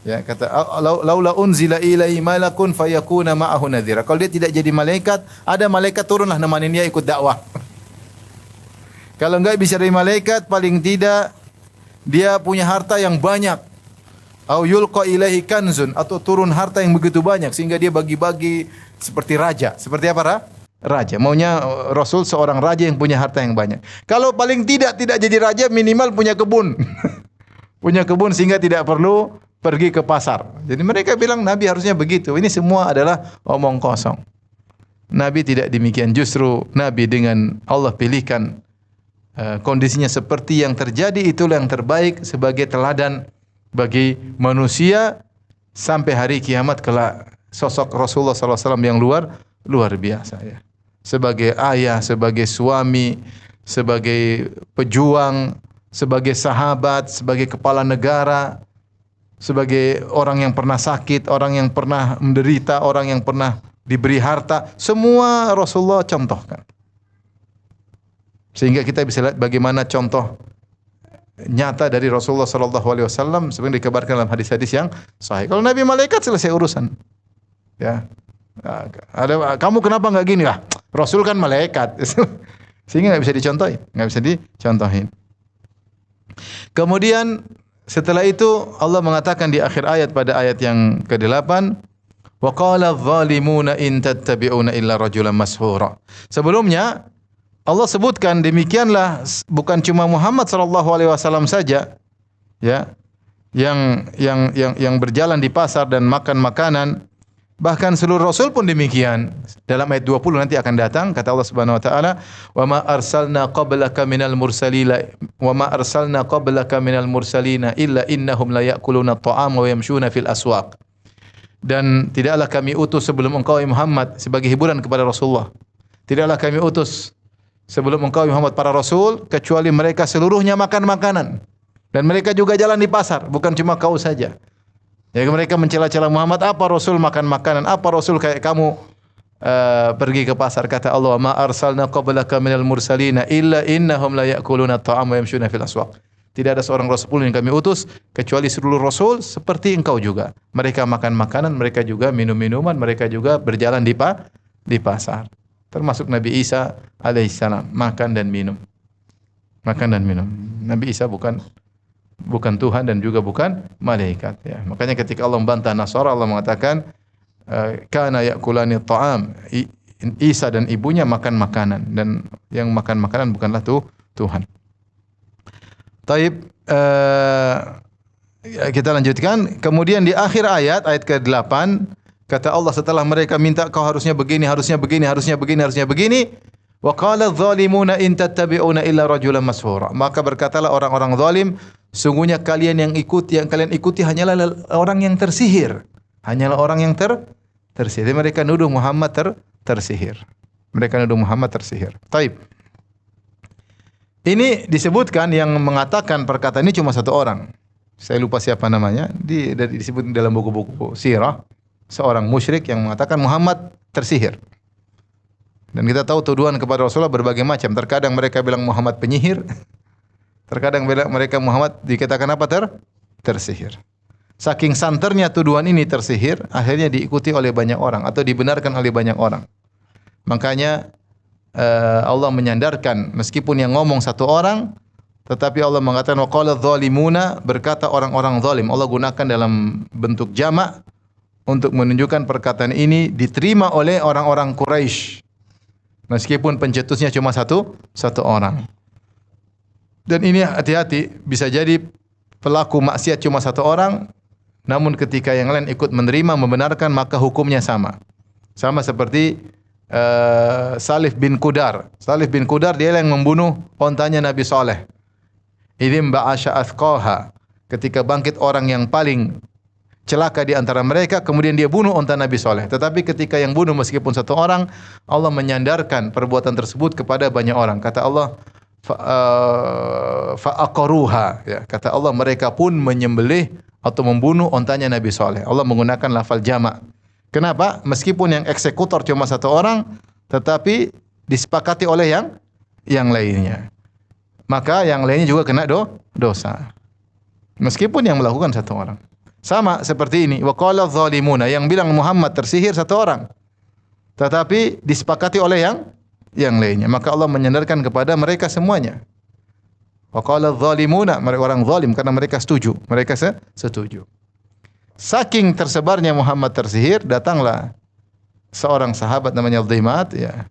Ya, kata laula unzila ilaihi malakun fayakuna ma'ahu nadhira. Kalau dia tidak jadi malaikat, ada malaikat turunlah nemanin dia ikut dakwah. Kalau enggak bisa dari malaikat, paling tidak dia punya harta yang banyak. Au yulqa ilaihi kanzun, atau turun harta yang begitu banyak sehingga dia bagi-bagi seperti raja. Seperti apa, raja? Maunya Rasul seorang raja yang punya harta yang banyak. Kalau paling tidak jadi raja, minimal punya kebun. Punya kebun sehingga tidak perlu pergi ke pasar. Jadi mereka bilang Nabi harusnya begitu. Ini semua adalah omong kosong. Nabi tidak demikian. Justru Nabi dengan Allah pilihkan kondisinya seperti yang terjadi, itulah yang terbaik sebagai teladan bagi manusia sampai hari kiamat kelak. Sosok Rasulullah SAW yang luar biasa, ya. Sebagai ayah, sebagai suami, sebagai pejuang, sebagai sahabat, sebagai kepala negara, sebagai orang yang pernah sakit, orang yang pernah menderita, orang yang pernah diberi harta, semua Rasulullah contohkan. Sehingga kita bisa lihat bagaimana contoh nyata dari Rasulullah sallallahu alaihi wasallam seperti dikabarkan dalam hadis-hadis yang sahih. Kalau Nabi malaikat selesai urusan. Ya. Ada kamu kenapa enggak gini lah? Rasul kan malaikat. Sehingga enggak bisa dicontohin. Kemudian setelah itu Allah mengatakan di akhir ayat pada ayat yang ke-8, wa qala adh-dhalimuna in tattabi'una illa rajulan mashhura. Sebelumnya Allah sebutkan demikianlah bukan cuma Muhammad sallallahu alaihi wasallam saja, ya, yang berjalan di pasar dan makan makanan, bahkan seluruh rasul pun demikian. Dalam ayat 20 nanti akan datang kata Allah Subhanahu wa taala, "Wa ma arsalna qablaka minal mursalina illa innahum la ya'kuluna at-ta'ama wa yamshuna fil aswaq." Dan tidaklah kami utus sebelum engkau Muhammad, sebagai hiburan kepada Rasulullah. Tidaklah kami utus sebelum engkau Muhammad para rasul kecuali mereka seluruhnya makan makanan dan mereka juga jalan di pasar, bukan cuma kau saja. Ya, mereka mencela-cela Muhammad, apa rasul makan makanan, apa rasul kayak kamu pergi ke pasar. Kata Allah, ma arsalna qablaka minal mursalina illa innahum la ya'kuluna at-ta'ama wa yamshuna fil aswaq. Tidak ada seorang rasul pun yang kami utus kecuali seluruh rasul seperti engkau juga. Mereka makan makanan, mereka juga minum minuman, mereka juga berjalan di pasar. Termasuk Nabi Isa alaihissalam, makan dan minum. Nabi Isa bukan Tuhan dan juga bukan malaikat, ya. Makanya ketika Allah membantah Nasara, Allah mengatakan kana ya'kulani ta'am. Isa dan ibunya makan makanan, dan yang makan makanan bukanlah Tuhan. Taib, kita lanjutkan. Kemudian di akhir ayat ke-8 kata Allah setelah mereka minta kau harusnya begini, harusnya begini, harusnya begini, harusnya begini. Wa qala adh-dhalimuna in tattabi'una illa rajulan mashura. Maka berkatalah orang-orang zalim, sungguhnya kalian yang kalian ikuti hanyalah orang yang tersihir. Hanyalah orang yang tersihir. Mereka nuduh Muhammad tersihir. Mereka nuduh Muhammad tersihir. Taib. Ini disebutkan yang mengatakan perkataan ini cuma satu orang. Saya lupa siapa namanya. Disebut dalam buku-buku sirah. Seorang musyrik yang mengatakan Muhammad tersihir. Dan kita tahu tuduhan kepada Rasulullah berbagai macam. Terkadang mereka bilang Muhammad penyihir. Terkadang mereka Muhammad dikatakan apa? Tersihir. Saking santernya tuduhan ini tersihir, akhirnya diikuti oleh banyak orang atau dibenarkan oleh banyak orang. Makanya Allah menyandarkan meskipun yang ngomong satu orang, tetapi Allah mengatakan waqala adh-dhalimuna, berkata orang-orang zalim. Allah gunakan dalam bentuk jamak untuk menunjukkan perkataan ini diterima oleh orang-orang Quraisy. Meskipun pencetusnya cuma satu orang. Dan ini hati-hati, bisa jadi pelaku maksiat cuma satu orang, namun ketika yang lain ikut menerima, membenarkan, maka hukumnya sama. Sama seperti Salih bin Qudar. Salih bin Qudar dia yang membunuh ontanya Nabi Saleh. Idzim ba'asha athqaha. Ketika bangkit orang yang paling celaka di antara mereka, kemudian dia bunuh onta Nabi Saleh. Tetapi ketika yang bunuh meskipun satu orang, Allah menyandarkan perbuatan tersebut kepada banyak orang. Kata Allah, fa'aqaruha. Ya, kata Allah mereka pun menyembelih atau membunuh ontanya Nabi Saleh. Allah menggunakan lafal jamak. Kenapa? Meskipun yang eksekutor cuma satu orang, tetapi disepakati oleh yang lainnya. Maka yang lainnya juga kena dosa. Meskipun yang melakukan satu orang. Sama seperti ini. Wa qala adh-dhalimuna, yang bilang Muhammad tersihir satu orang. Tetapi disepakati oleh yang lainnya. Maka Allah menyandarkan kepada mereka semuanya. Wa qala adh-dhalimuna, mereka orang zalim karena mereka setuju. Mereka setuju. Saking tersebarnya Muhammad tersihir, datanglah seorang sahabat namanya Dhimat, ya,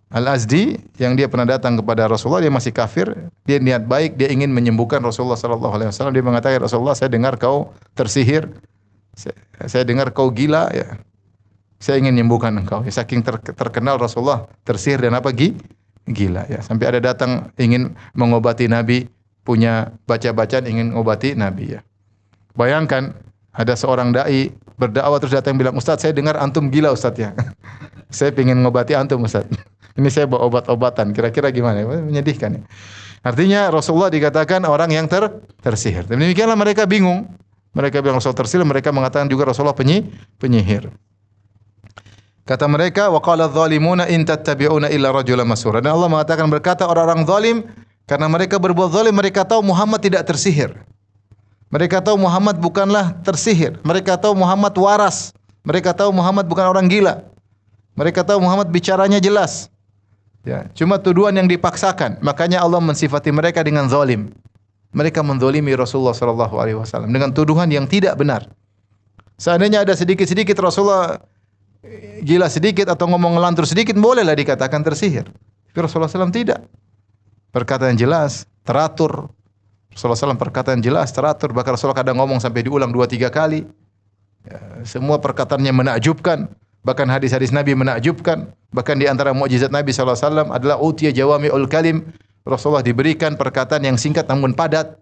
Al-Azdi, yang dia pernah datang kepada Rasulullah. Dia masih kafir, dia niat baik, dia ingin menyembuhkan Rasulullah sallallahu alaihi wasallam. Dia mengatakan, Rasulullah, saya dengar kau tersihir, saya dengar kau gila, ya, saya ingin menyembuhkan engkau. Ya, saking terkenal Rasulullah tersihir dan apa gila, ya, sampai ada datang ingin mengobati Nabi, punya baca-bacaan ingin mengobati Nabi, ya. Bayangkan ada seorang dai berdakwah terus datang bilang, Ustaz, saya dengar antum gila, Ustaz, ya. Saya ingin mengobati antum, Ustaz. Ini saya bawa obat-obatan. Kira-kira gimana? Menyedihkan, ya. Artinya Rasulullah dikatakan orang yang tersihir. Demikianlah mereka bingung. Mereka bilang Rasul tersihir, mereka mengatakan juga Rasulullah penyihir. Kata mereka, wa qala adh-dhalimuna in tattabi'una illa rajulan masura. Dan Allah mengatakan, berkata orang-orang zalim, karena mereka berbuat zalim, mereka tahu Muhammad tidak tersihir. Mereka tahu Muhammad bukanlah tersihir. Mereka tahu Muhammad waras. Mereka tahu Muhammad bukan orang gila. Mereka tahu Muhammad bicaranya jelas. Ya, cuma tuduhan yang dipaksakan. Makanya Allah mensifati mereka dengan zalim. Mereka menzalimi Rasulullah sallallahu alaihi wasallam dengan tuduhan yang tidak benar. Seandainya ada sedikit-sedikit Rasulullah gila sedikit atau ngomong ngelantur sedikit, bolehlah dikatakan tersihir. Tapi Rasulullah SAW tidak. Perkataan jelas, teratur. Rasulullah SAW perkataan jelas, teratur. Bahkan Rasulullah kadang ngomong sampai diulang 2-3 kali. Ya, semua perkataannya menakjubkan. Bahkan hadis-hadis Nabi menakjubkan. Bahkan di antara mukjizat Nabi SAW adalah utiya jawami'ul kalim. Rasulullah diberikan perkataan yang singkat namun padat.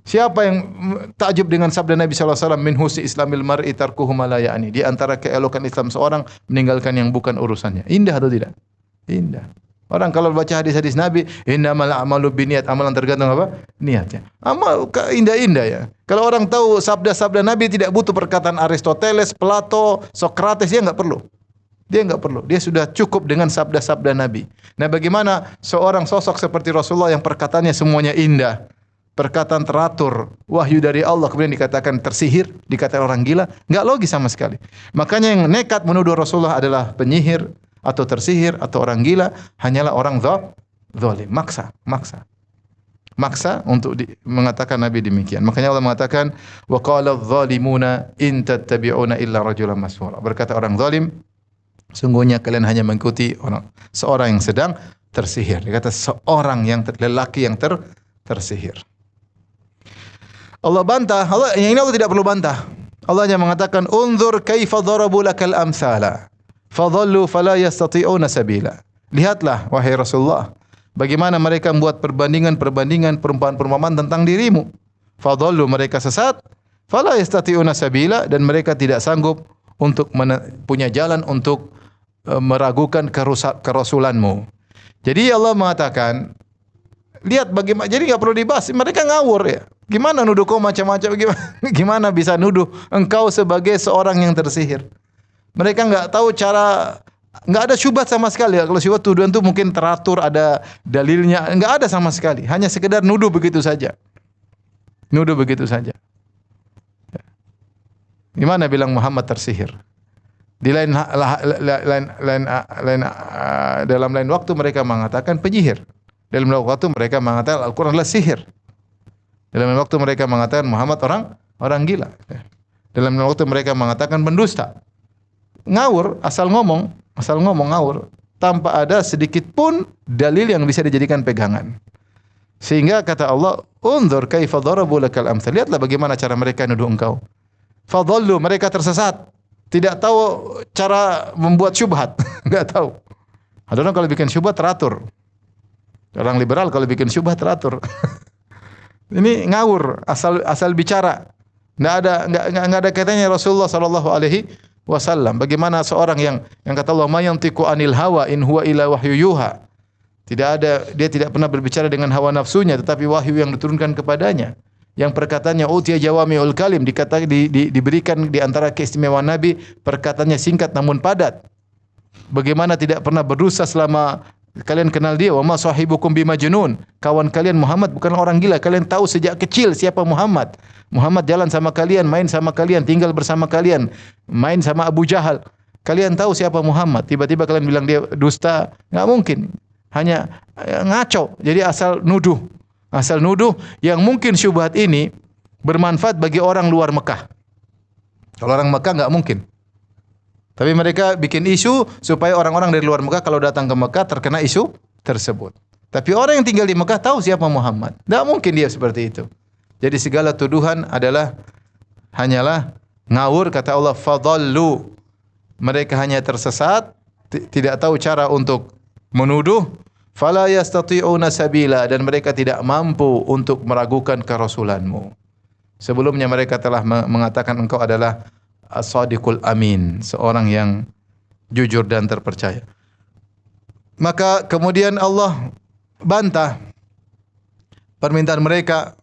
Siapa yang takjub dengan sabda Nabi SAW, min husni islamil mar'i tarkuhu ma la ya'ni. Di antara keelokan Islam seorang meninggalkan yang bukan urusannya. Indah atau tidak? Indah. Orang kalau baca hadis-hadis Nabi, innamal a'malu binniyat, amalan tergantung apa? Niatnya. Amal indah-indah, ya. Kalau orang tahu sabda-sabda Nabi tidak butuh perkataan Aristoteles, Plato, Sokrates, dia enggak perlu. Dia enggak perlu. Dia sudah cukup dengan sabda-sabda Nabi. Nah, bagaimana seorang sosok seperti Rasulullah yang perkataannya semuanya indah, perkataan teratur, wahyu dari Allah, kemudian dikatakan tersihir, dikatakan orang gila, enggak logis sama sekali. Makanya yang nekat menuduh Rasulullah adalah penyihir atau tersihir atau orang gila, hanyalah orang zalim, maksa untuk mengatakan Nabi demikian. Makanya Allah mengatakan wa qala adh-dhalimuna in tattabi'una illa rajulan masura. Berkata orang zalim, sungguhnya kalian hanya mengikuti seorang yang sedang tersihir. Dia kata seorang yang lelaki yang tersihir. Allah bantah, yang ini Allah tidak perlu bantah. Allah hanya mengatakan, "Unzur kaifa darabu lakal amsala, fadhallu fala yastati'una sabila." Lihatlah wahai Rasulullah, bagaimana mereka membuat perbandingan, perumpamaan-perumpamaan tentang dirimu. Fadhallu, mereka sesat, fala yastati'una sabila, dan mereka tidak sanggup untuk punya jalan untuk meragukan kerasulanmu. Jadi Allah mengatakan, lihat bagaimana, jadi enggak perlu dibahas, mereka ngawur ya. Gimana nuduh kau macam-macam, gimana bisa nuduh engkau sebagai seorang yang tersihir? Mereka enggak tahu cara, enggak ada syubhat sama sekali. Kalau syubhat tuduhan itu mungkin teratur, ada dalilnya, enggak ada sama sekali. Hanya sekedar nuduh begitu saja. Nuduh begitu saja. Gimana bilang Muhammad tersihir? Di dalam lain waktu mereka mengatakan penyihir. Dalam waktu mereka mengatakan Al-Quran adalah sihir. Dalam waktu mereka mengatakan Muhammad orang gila. Dalam waktu mereka mengatakan pendusta. Ngawur, asal ngomong ngawur. Tanpa ada sedikit pun dalil yang bisa dijadikan pegangan. Sehingga kata Allah, "Unzur kaifa darabu lakal amsal." Lihatlah bagaimana cara mereka nuduh engkau. Fadhallu, mereka tersesat. Tidak tahu cara membuat syubhat. Enggak tahu. Ada orang kalau bikin syubhat teratur. Orang liberal kalau bikin syubhat teratur. Ini ngawur, asal bicara. Enggak ada kaitannya Rasulullah sallallahu alaihi wasallam. Bagaimana seorang yang kata Allah, "Ma yantiqu anil hawa in huwa illa wahyu yuha." Dia tidak pernah berbicara dengan hawa nafsunya, tetapi wahyu yang diturunkan kepadanya. Yang perkataannya utiya jawami'ul kalim, diberikan di antara keistimewaan Nabi, perkataannya singkat namun padat. Bagaimana tidak pernah berdosa selama kalian kenal dia. Wa ma sahibukum bimajnun. Kawan kalian Muhammad bukanlah orang gila. Kalian tahu sejak kecil siapa Muhammad. Muhammad jalan sama kalian, main sama kalian, tinggal bersama kalian, main sama Abu Jahal. Kalian tahu siapa Muhammad. Tiba-tiba kalian bilang dia dusta. Enggak mungkin. Hanya ngaco. Jadi asal nuduh. Asal nuduh yang mungkin syubhat ini bermanfaat bagi orang luar Mekah. Kalau orang Mekah enggak mungkin. Tapi mereka bikin isu supaya orang-orang dari luar Mekah kalau datang ke Mekah terkena isu tersebut. Tapi orang yang tinggal di Mekah tahu siapa Muhammad. Tidak mungkin dia seperti itu. Jadi segala tuduhan hanyalah ngawur, kata Allah, fadhallu. Mereka hanya tersesat, tidak tahu cara untuk menuduh, fala yastati'una sabila, dan mereka tidak mampu untuk meragukan kerasulanmu. Sebelumnya mereka telah mengatakan engkau adalah as-sadiqul amin, seorang yang jujur dan terpercaya. Maka kemudian Allah bantah permintaan mereka.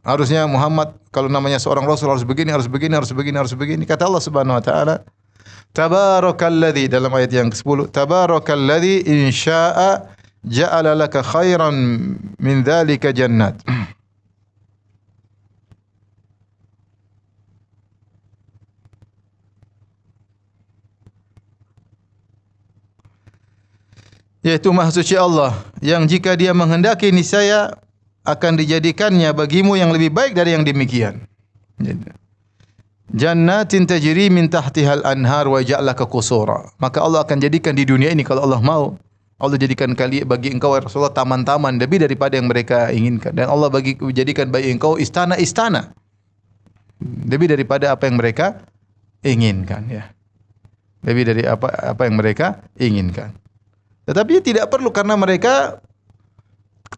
Harusnya Muhammad kalau namanya seorang rasul harus begini, harus begini, harus begini, harus begini. Kata Allah Subhanahu wa taala, Tabarakalladzi, dalam ayat yang ke-10, Tabarakalladzi in syaa'a ja'ala laka khairan min dzalika jannat. Yaitu Maha Suci Allah yang jika Dia menghendaki niscaya akan dijadikannya bagimu yang lebih baik dari yang demikian. Jannatin tajri min tahtihal anhar wa ja'alaka qusura. Maka Allah akan jadikan di dunia ini kalau Allah mau, Allah jadikan bagi engkau Rasulullah taman-taman lebih daripada yang mereka inginkan, dan Allah jadikan bagi engkau istana-istana lebih daripada apa yang mereka inginkan, ya. Lebih dari apa yang mereka inginkan. Tetapi tidak perlu, karena mereka,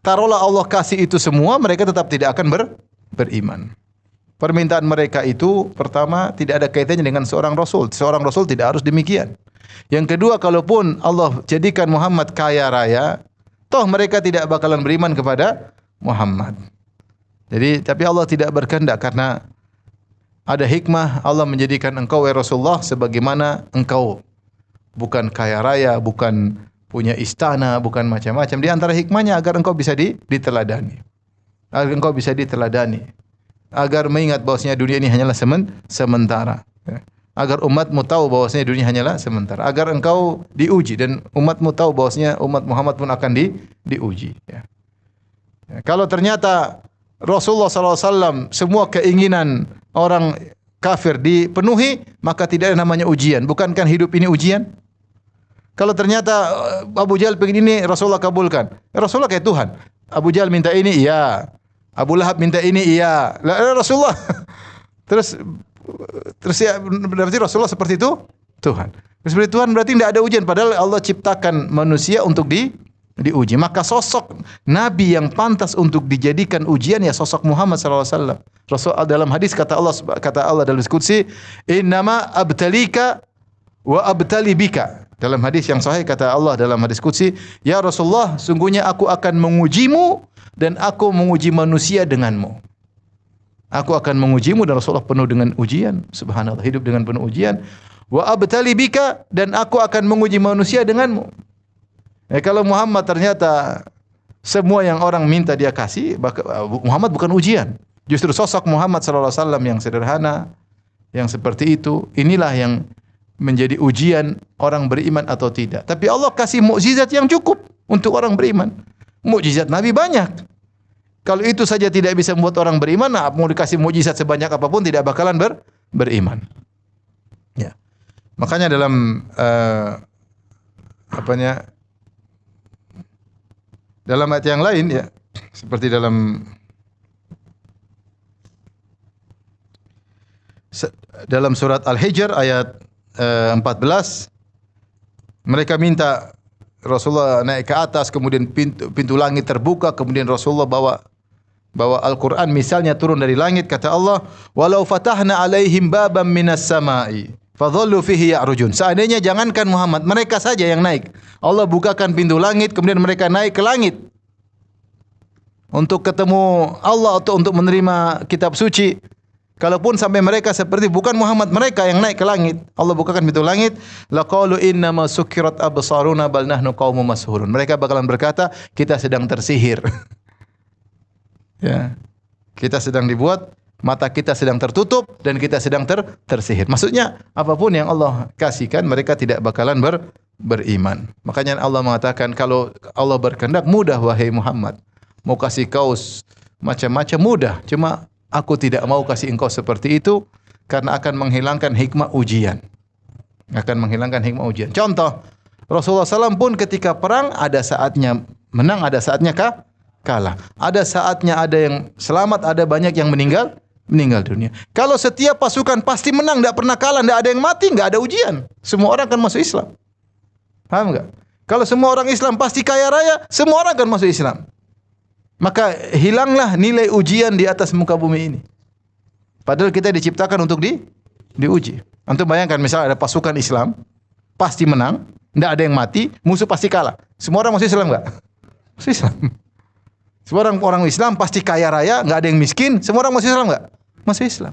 taruhlah Allah kasih itu semua, mereka tetap tidak akan beriman. Permintaan mereka itu pertama tidak ada kaitannya dengan seorang rasul. Seorang rasul tidak harus demikian. Yang kedua, kalaupun Allah jadikan Muhammad kaya raya, toh mereka tidak bakalan beriman kepada Muhammad. Jadi, tapi Allah tidak berkehendak, karena ada hikmah Allah menjadikan engkau wahai Rasulullah sebagaimana engkau bukan kaya raya, bukan punya istana, bukan macam-macam. Di antara hikmahnya agar engkau bisa diteladani. Agar engkau bisa diteladani. Agar mengingat bahwasanya dunia ini hanyalah sementara. Agar umatmu tahu bahwasanya dunia hanyalah sementara. Agar engkau diuji dan umatmu tahu bahwasanya umat Muhammad pun akan diuji. Ya. Kalau ternyata Rasulullah SAW semua keinginan orang kafir dipenuhi, maka tidak ada namanya ujian. Bukankah hidup ini ujian? Kalau ternyata Abu Jahal pengen ini, Rasulullah kabulkan. Rasulullah kayak Tuhan. Abu Jahal minta ini, iya. Abu Lahab minta ini, iya. Lah Rasulullah. Terus ya berarti Rasulullah seperti itu Tuhan. Seperti Tuhan berarti tidak ada ujian, padahal Allah ciptakan manusia untuk diuji. Maka sosok nabi yang pantas untuk dijadikan ujian ya sosok Muhammad sallallahu alaihi wasallam. Rasul dalam hadis kata Allah dalam Qudsi, "Innama abtalika wa abtali bika." Dalam hadis yang sahih kata Allah dalam hadis Qudsi, "Ya Rasulullah, sungguhnya aku akan mengujimu dan aku menguji manusia denganmu." Aku akan mengujimu dan Rasulullah penuh dengan ujian. Subhanallah, hidup dengan penuh ujian. Wa abtali bika, dan aku akan menguji manusia denganmu. Kalau Muhammad ternyata semua yang orang minta dia kasih, Muhammad bukan ujian. Justru sosok Muhammad sallallahu alaihi wasallam yang sederhana, yang seperti itu, inilah yang menjadi ujian orang beriman atau tidak. Tapi Allah kasih mukjizat yang cukup untuk orang beriman. Mukjizat Nabi banyak. Kalau itu saja tidak bisa membuat orang beriman, nah, mau dikasih mukjizat sebanyak apapun tidak bakalan beriman. Ya. Makanya dalam dalam ayat yang lain ya, seperti dalam surat Al-Hijr ayat 14, mereka minta Rasulullah naik ke atas, kemudian pintu langit terbuka, kemudian Rasulullah bawa Al-Quran misalnya turun dari langit. Kata Allah, "Walau fatahna alaihim babam minas sama'i fadhallu fihi ya'rujun." Seandainya jangankan Muhammad, mereka saja yang naik. Allah bukakan pintu langit, kemudian mereka naik ke langit untuk ketemu Allah atau untuk menerima kitab suci. Kalaupun sampai mereka seperti bukan Muhammad, mereka yang naik ke langit, Allah bukakan pintu langit, laqalu innama sukkirat absaruna bal nahnu qaumun mashhurun. Mereka bakalan berkata, kita sedang tersihir. Ya. Kita sedang dibuat, mata kita sedang tertutup dan kita sedang tersihir. Maksudnya apapun yang Allah kasihkan, mereka tidak bakalan beriman. Makanya Allah mengatakan, kalau Allah berkehendak mudah wahai Muhammad. Mau kasih kau macam-macam mudah, cuma aku tidak mau kasih engkau seperti itu karena akan menghilangkan hikmah ujian. Akan menghilangkan hikmah ujian. Contoh, Rasulullah SAW pun ketika perang ada saatnya menang, ada saatnya kalah. Ada saatnya ada yang selamat, ada banyak yang meninggal dunia. Kalau setiap pasukan pasti menang, tidak pernah kalah, tidak ada yang mati, tidak ada ujian. Semua orang akan masuk Islam. Paham enggak? Kalau semua orang Islam pasti kaya raya, semua orang akan masuk Islam. Maka hilanglah nilai ujian di atas muka bumi ini. Padahal kita diciptakan untuk diuji. Antum bayangkan misalnya ada pasukan Islam, pasti menang, tidak ada yang mati, musuh pasti kalah. Semua orang masuk Islam enggak? Masuk Islam. Semua orang Islam pasti kaya raya, enggak ada yang miskin, semua orang masuk Islam enggak? Masuk Islam.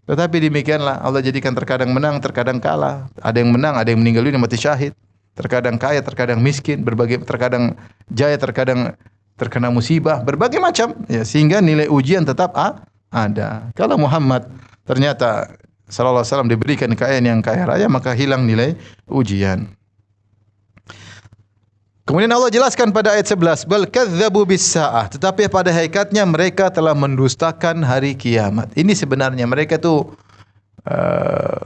Tetapi demikianlah Allah jadikan terkadang menang, terkadang kalah. Ada yang menang, ada yang meninggal dunia mati syahid. Terkadang kaya, terkadang miskin, terkadang jaya, terkadang terkena musibah, berbagai macam ya, sehingga nilai ujian tetap ada. Kalau Muhammad ternyata sallallahu alaihi wasallam diberikan kekayaan yang kaya raya, maka hilang nilai ujian. Kemudian Allah jelaskan pada ayat 11, bal kadzdzabu bis-saah, tetapi pada hakikatnya mereka telah mendustakan hari kiamat. Ini sebenarnya mereka tuh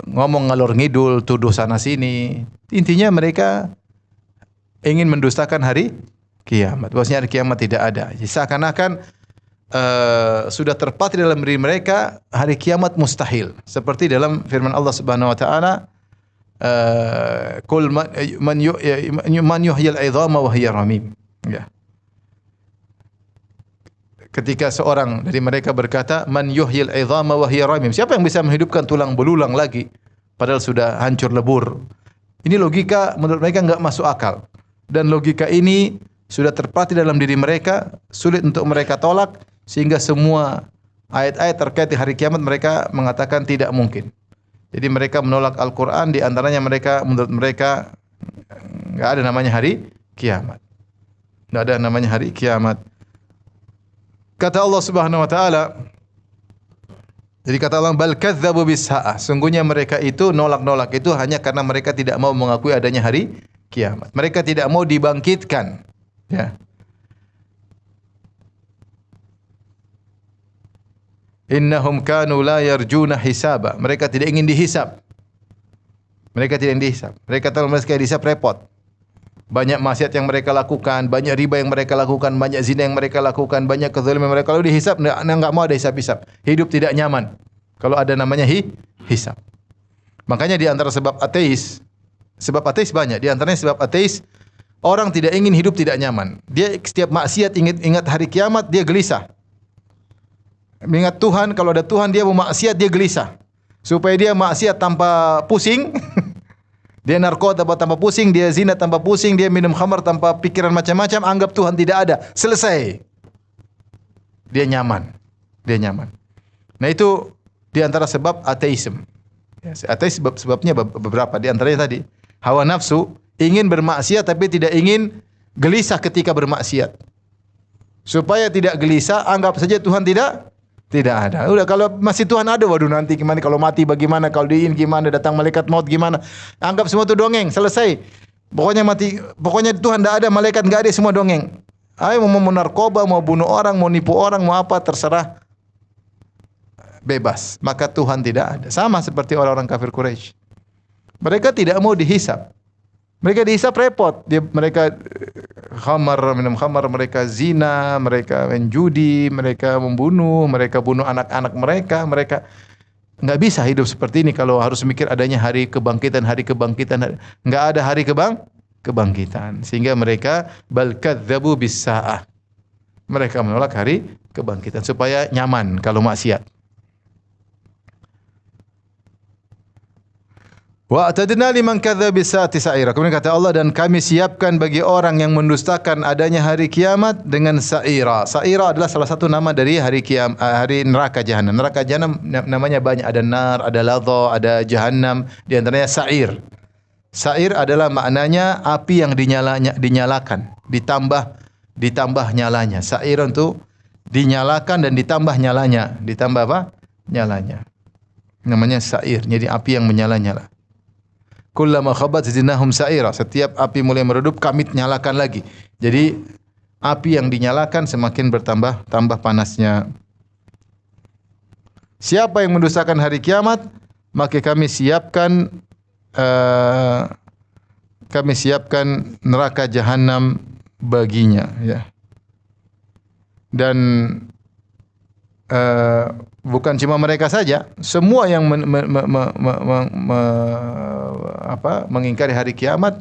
ngomong ngalor ngidul, tuduh sana sini. Intinya mereka ingin mendustakan hari kiamat. Bahwasanya hari kiamat tidak ada. Jadi seakan-akan sudah terpatri dalam diri mereka hari kiamat mustahil. Seperti dalam firman Allah Subhanahu wa taala, "Qul man yuhyil 'idhama wa hiya ramim." Ya. Ketika seorang dari mereka berkata, "Man yuhyil 'idhama wa hiya ramim." Siapa yang bisa menghidupkan tulang belulang lagi padahal sudah hancur lebur? Ini logika menurut mereka enggak masuk akal. Dan logika ini sudah terpatri dalam diri mereka, sulit untuk mereka tolak, sehingga semua ayat-ayat terkait hari kiamat mereka mengatakan tidak mungkin. Jadi mereka menolak Al-Quran, di antaranya menurut mereka enggak ada namanya hari kiamat. Enggak ada namanya hari kiamat. Kata Allah Subhanahu wa taala, jadi kata Allah, bal kadzdzabu bis-saah, sungguhnya mereka itu nolak itu hanya karena mereka tidak mau mengakui adanya hari kiamat. Mereka tidak mau dibangkitkan. Ya. Innahum kanu la yarjuna hisaba. Mereka tidak ingin dihisab. Mereka tidak ingin dihisab. Mereka tahu mereka dihisab repot. banyak maksiat yang mereka lakukan, banyak riba yang mereka lakukan, banyak zina yang mereka lakukan, banyak kezaliman mereka. Kalau dihisab, enggak mau ada hisab-hisab. Hidup tidak nyaman. Kalau ada namanya hisab. Makanya di antara sebab ateis banyak. Di antaranya sebab ateis, orang tidak ingin hidup tidak nyaman. Dia setiap maksiat ingat hari kiamat, dia gelisah. Mengingat Tuhan, kalau ada Tuhan dia mau maksiat, dia gelisah. Supaya dia maksiat tanpa pusing. Dia narkoba tanpa pusing, dia zina tanpa pusing, dia minum khamar tanpa pikiran macam-macam, anggap Tuhan tidak ada. Selesai. Dia nyaman. Nah itu di antara sebab ateisme. Ateis sebabnya beberapa. Di antaranya tadi, hawa nafsu, ingin bermaksiat tapi tidak ingin gelisah ketika bermaksiat. Supaya tidak gelisah, anggap saja Tuhan tidak ada. Udah, kalau masih Tuhan ada, waduh nanti gimana, kalau mati bagaimana, kalau gimana, datang malaikat maut gimana. Anggap semua itu dongeng, selesai. Pokoknya Tuhan tidak ada, malaikat enggak ada, semua dongeng. Ayo mau narkoba, mau bunuh orang, mau nipu orang, mau apa, terserah. Bebas. Maka Tuhan tidak ada. Sama seperti orang-orang kafir Quraisy. Mereka tidak mau dihisab. Mereka dihisab repot. Mereka minum khamar, mereka zina, mereka main judi, mereka membunuh, mereka bunuh anak-anak mereka. Mereka enggak bisa hidup seperti ini kalau harus mikir adanya hari kebangkitan. Enggak ada hari kebangkitan. Sehingga mereka bal kadzdzabu bis-saah. Mereka menolak hari kebangkitan supaya nyaman kalau maksiat. Wa atadna liman kadzdzaba bis-saati sa'ira. Kemudian kata Allah, dan kami siapkan bagi orang yang mendustakan adanya hari kiamat dengan sa'ira. Sa'ira adalah salah satu nama dari hari neraka jahanam. Neraka jahanam namanya banyak, ada nar, ada ladha, ada jahannam, di antaranya sa'ir. Sa'ir adalah maknanya api yang dinyalakan, ditambah nyalanya. Sa'ir itu dinyalakan dan ditambah nyalanya. Ditambah apa? Nyalanya. Namanya sa'ir. Jadi api yang menyala-nyala. Kullama khabat zidnahum sa'ira. Setiap api mulai meredup, kami nyalakan lagi. Jadi api yang dinyalakan semakin tambah panasnya. Siapa yang mendustakan hari kiamat, maka kami siapkan neraka jahanam baginya, ya. Dan bukan cuma mereka saja, semua yang mengingkari hari kiamat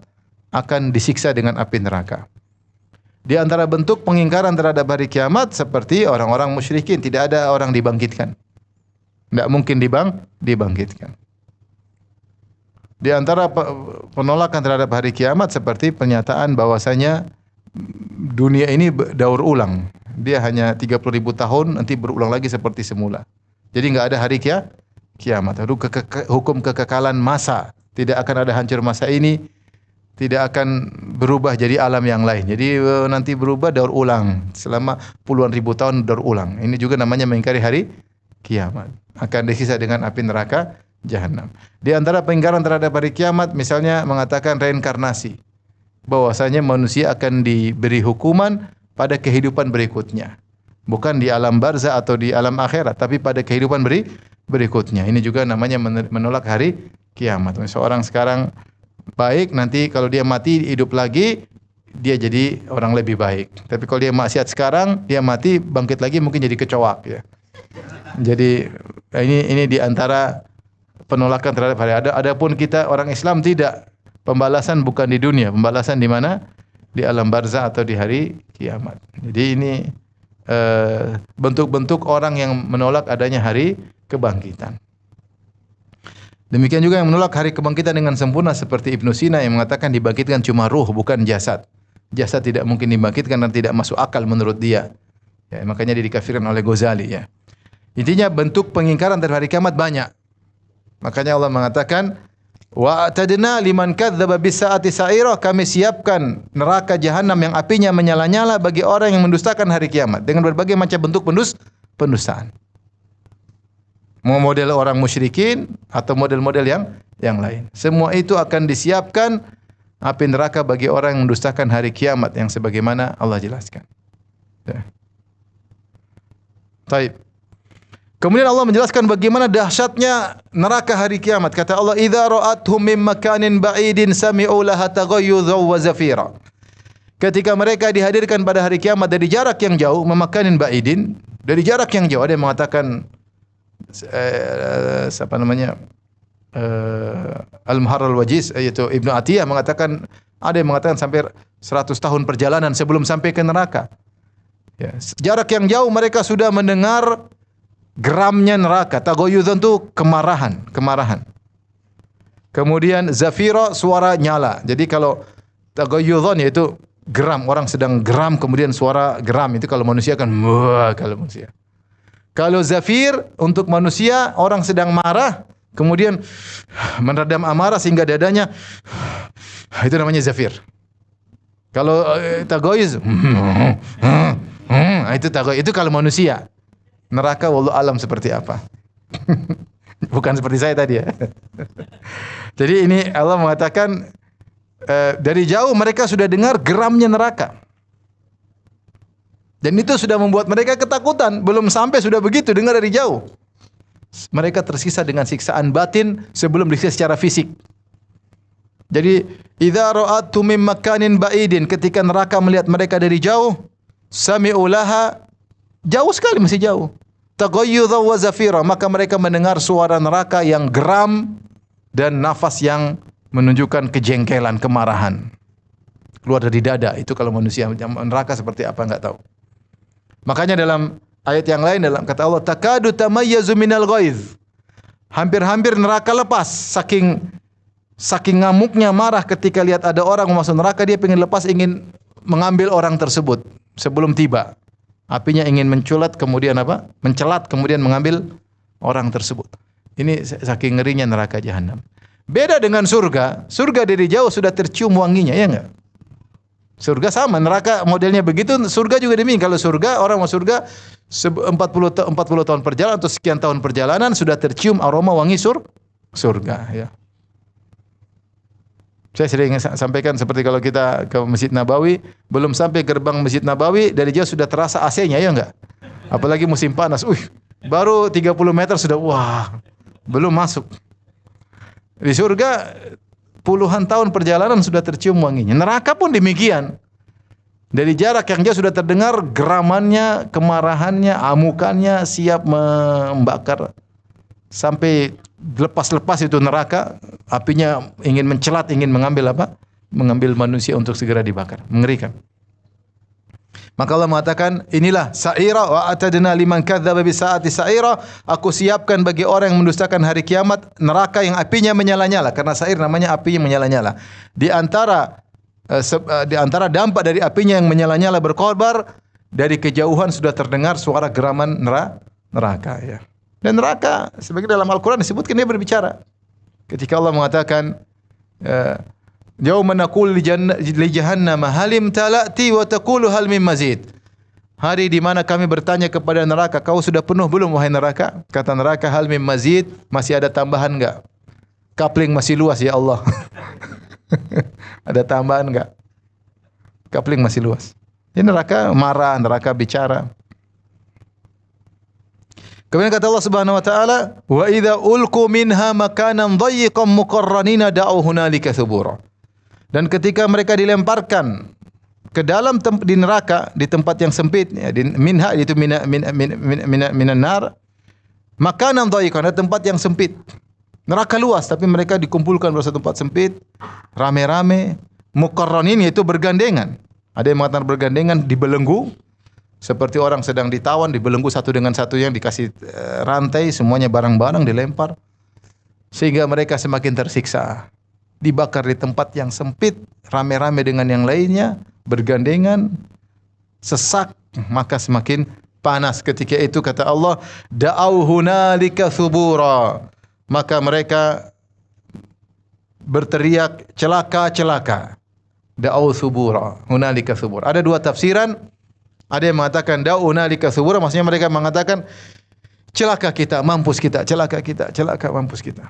akan disiksa dengan api neraka. Di antara bentuk pengingkaran terhadap hari kiamat seperti orang-orang musyrikin, tidak ada orang dibangkitkan. Tidak mungkin dibangkitkan. Di antara penolakan terhadap hari kiamat seperti pernyataan bahwasanya dunia ini daur ulang. Dia hanya 30.000 tahun, nanti berulang lagi seperti semula. Jadi enggak ada hari kiamat. Hukum kekekalan masa. Tidak akan ada hancur masa ini. Tidak akan berubah jadi alam yang lain. Jadi nanti berubah daur ulang. Selama puluhan ribu tahun daur ulang. Ini juga namanya mengingkari hari kiamat. Akan disiksa dengan api neraka jahanam. Di antara pengingkaran terhadap hari kiamat, misalnya mengatakan reinkarnasi. Bahwasanya manusia akan diberi hukuman pada kehidupan berikutnya. Bukan di alam barzah atau di alam akhirat, tapi pada kehidupan berikutnya. Ini juga namanya menolak hari kiamat. Seorang sekarang baik, nanti kalau dia mati hidup lagi, dia jadi orang lebih baik. Tapi kalau dia maksiat sekarang, dia mati bangkit lagi mungkin jadi kecoak, ya. Jadi ini di antara penolakan terhadap hari. Adapun kita orang Islam tidak. Pembalasan bukan di dunia, pembalasan di mana? Di alam barzah atau di hari kiamat. Jadi ini bentuk-bentuk orang yang menolak adanya hari kebangkitan. Demikian juga yang menolak hari kebangkitan dengan sempurna seperti Ibnu Sina yang mengatakan dibangkitkan cuma ruh bukan jasad. Jasad tidak mungkin dibangkitkan dan tidak masuk akal menurut dia. Ya, makanya dia dikafirkan oleh Ghazali, ya. Intinya bentuk pengingkaran terhadap hari kiamat banyak. Makanya Allah mengatakan wa atadna liman kadzdzaba bis-saati sa'ira, kami siapkan neraka jahanam yang apinya menyala-nyala bagi orang yang mendustakan hari kiamat dengan berbagai macam bentuk pendustaan. Mau model orang musyrikin atau model-model yang lain. Semua itu akan disiapkan api neraka bagi orang yang mendustakan hari kiamat yang sebagaimana Allah jelaskan. Ya. Baik. Kemudian Allah menjelaskan bagaimana dahsyatnya neraka hari kiamat. Kata Allah, "Idza ra'athum min makanin ba'idin sami'u laha taghayyuzan wa zafira." Ketika mereka dihadirkan pada hari kiamat dari jarak yang jauh, memakanin ba'idin, dari jarak yang jauh, ada yang mengatakan siapa namanya? Al-Muharrar al-Wajiz, yaitu Ibnu Atiyah mengatakan, ada yang mengatakan sampai 100 tahun perjalanan sebelum sampai ke neraka. Ya, jarak yang jauh mereka sudah mendengar geramnya neraka. Taghayyuzan itu kemarahan. Kemudian zafira, suara nyala. Jadi kalau taghayyuzan yaitu geram, orang sedang geram kemudian suara geram, itu kalau manusia kan wah, kalau manusia. Kalau zafir untuk manusia, orang sedang marah kemudian meredam amarah sehingga dadanya, itu namanya zafir. Kalau taghayyuz itu taghayyuz, itu kalau manusia. Neraka wallahu alam seperti apa? Bukan seperti saya tadi ya. Jadi ini Allah mengatakan dari jauh mereka sudah dengar geramnya neraka. Dan itu sudah membuat mereka ketakutan. Belum sampai sudah begitu dengar dari jauh. Mereka tersisa dengan siksaan batin sebelum disiksa secara fisik. Jadi idza ra'atu min makanin ba'idin, ketika neraka melihat mereka dari jauh, sami'u laha, jauh sekali, masih jauh. Taghayyuzan wa zafira, maka mereka mendengar suara neraka yang geram dan nafas yang menunjukkan kejengkelan, kemarahan. Keluar dari dada. Itu kalau manusia. Neraka seperti apa enggak tahu. Makanya dalam ayat yang lain, dalam kata Allah, takadu tamayyazu minal ghaiz. Hampir-hampir neraka lepas saking ngamuknya, marah ketika lihat ada orang masuk neraka, dia ingin lepas, ingin mengambil orang tersebut sebelum tiba. Apinya ingin mencelat kemudian mengambil orang tersebut. Ini saking ngerinya neraka jahanam. Beda dengan surga. Surga dari jauh sudah tercium wanginya, ya enggak? Surga sama, neraka modelnya begitu, surga juga demikian. Kalau surga, orang mau surga 40 tahun perjalanan atau sekian tahun perjalanan sudah tercium aroma wangi surga, ya. Saya sering sampaikan seperti kalau kita ke Masjid Nabawi, belum sampai gerbang Masjid Nabawi, dari jauh sudah terasa AC-nya, ya enggak? Apalagi musim panas. Baru 30 meter sudah, wah, belum masuk. Di surga puluhan tahun perjalanan sudah tercium wanginya. Neraka pun demikian. Dari jarak yang jauh sudah terdengar geramannya, kemarahannya, amukannya, siap membakar. Sampai lepas-lepas itu neraka, apinya ingin mencelat, ingin mengambil apa? Mengambil manusia untuk segera dibakar. Mengerikan. Maka Allah mengatakan, inilah sa'ira wa atadna liman kadzdzaba bisaati sa'ira, aku siapkan bagi orang yang mendustakan hari kiamat neraka yang apinya menyala-nyala, karena sa'ir namanya api yang menyala-nyala. Di antara dampak dari apinya yang menyala-nyala berkobar, dari kejauhan sudah terdengar suara geraman neraka, ya. Dan neraka sebagai dalam Al-Qur'an disebutkan dia berbicara. Ketika Allah mengatakan yauma naqul li jahannam halim talati wa taqulu hal min mazid. Hari di mana kami bertanya kepada neraka, kau sudah penuh belum wahai neraka? Kata neraka, hal min mazid, masih ada tambahan enggak? Kapling masih luas ya Allah. Ada tambahan enggak? Kapling masih luas. Ini neraka marah, neraka bicara. Kemudian kata Allah Subhanahu wa taala, "Wa idza ulqu minha makanan dhayyiqan muqarranina da'u hunalika thubura." Dan ketika mereka dilemparkan ke dalam di neraka, di tempat yang sempit, ya, di minha itu minan nar, makanan dhayyiqan, tempat yang sempit. Neraka luas tapi mereka dikumpulkan pada satu tempat sempit, rame-rame, muqarranin yaitu bergandengan. Ada yang mengatakan bergandengan, dibelenggu. Seperti orang sedang ditawan, dibelenggu satu dengan satu, yang dikasih rantai, semuanya barang-barang dilempar. Sehingga mereka semakin tersiksa. Dibakar di tempat yang sempit, rame-rame dengan yang lainnya, bergandengan, sesak, maka semakin panas. Ketika itu kata Allah, da'au hunalika thubura. Maka mereka berteriak, celaka, celaka. Da'au thubura, hunalika thubura. Ada dua tafsiran. Ada yang mengatakan da'una lika thubura, maksudnya mereka mengatakan celaka kita, mampus kita, celaka kita, celaka mampus kita.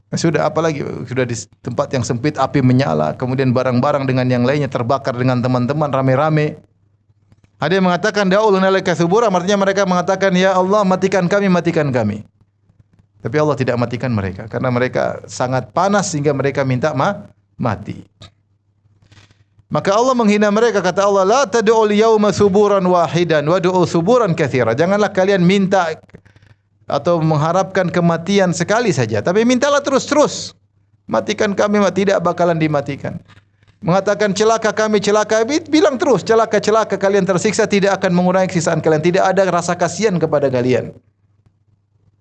Nah, sudah apalagi sudah di tempat yang sempit, api menyala, kemudian barang-barang dengan yang lainnya terbakar dengan teman-teman rame-rame. Ada yang mengatakan da'uluna laka subura, artinya mereka mengatakan ya Allah matikan kami, matikan kami. Tapi Allah tidak matikan mereka karena mereka sangat panas sehingga mereka minta mati. Maka Allah menghina mereka, kata Allah, la tad'ul yauma suburan wahidan wad'u suburan katsira. Janganlah kalian minta atau mengharapkan kematian sekali saja, tapi mintalah terus-terus. Matikan kami, tidak bakalan dimatikan. Mengatakan celaka kami, celaka, bilang terus celaka kalian tersiksa, tidak akan mengurangi siksaan kalian. Tidak ada rasa kasihan kepada kalian.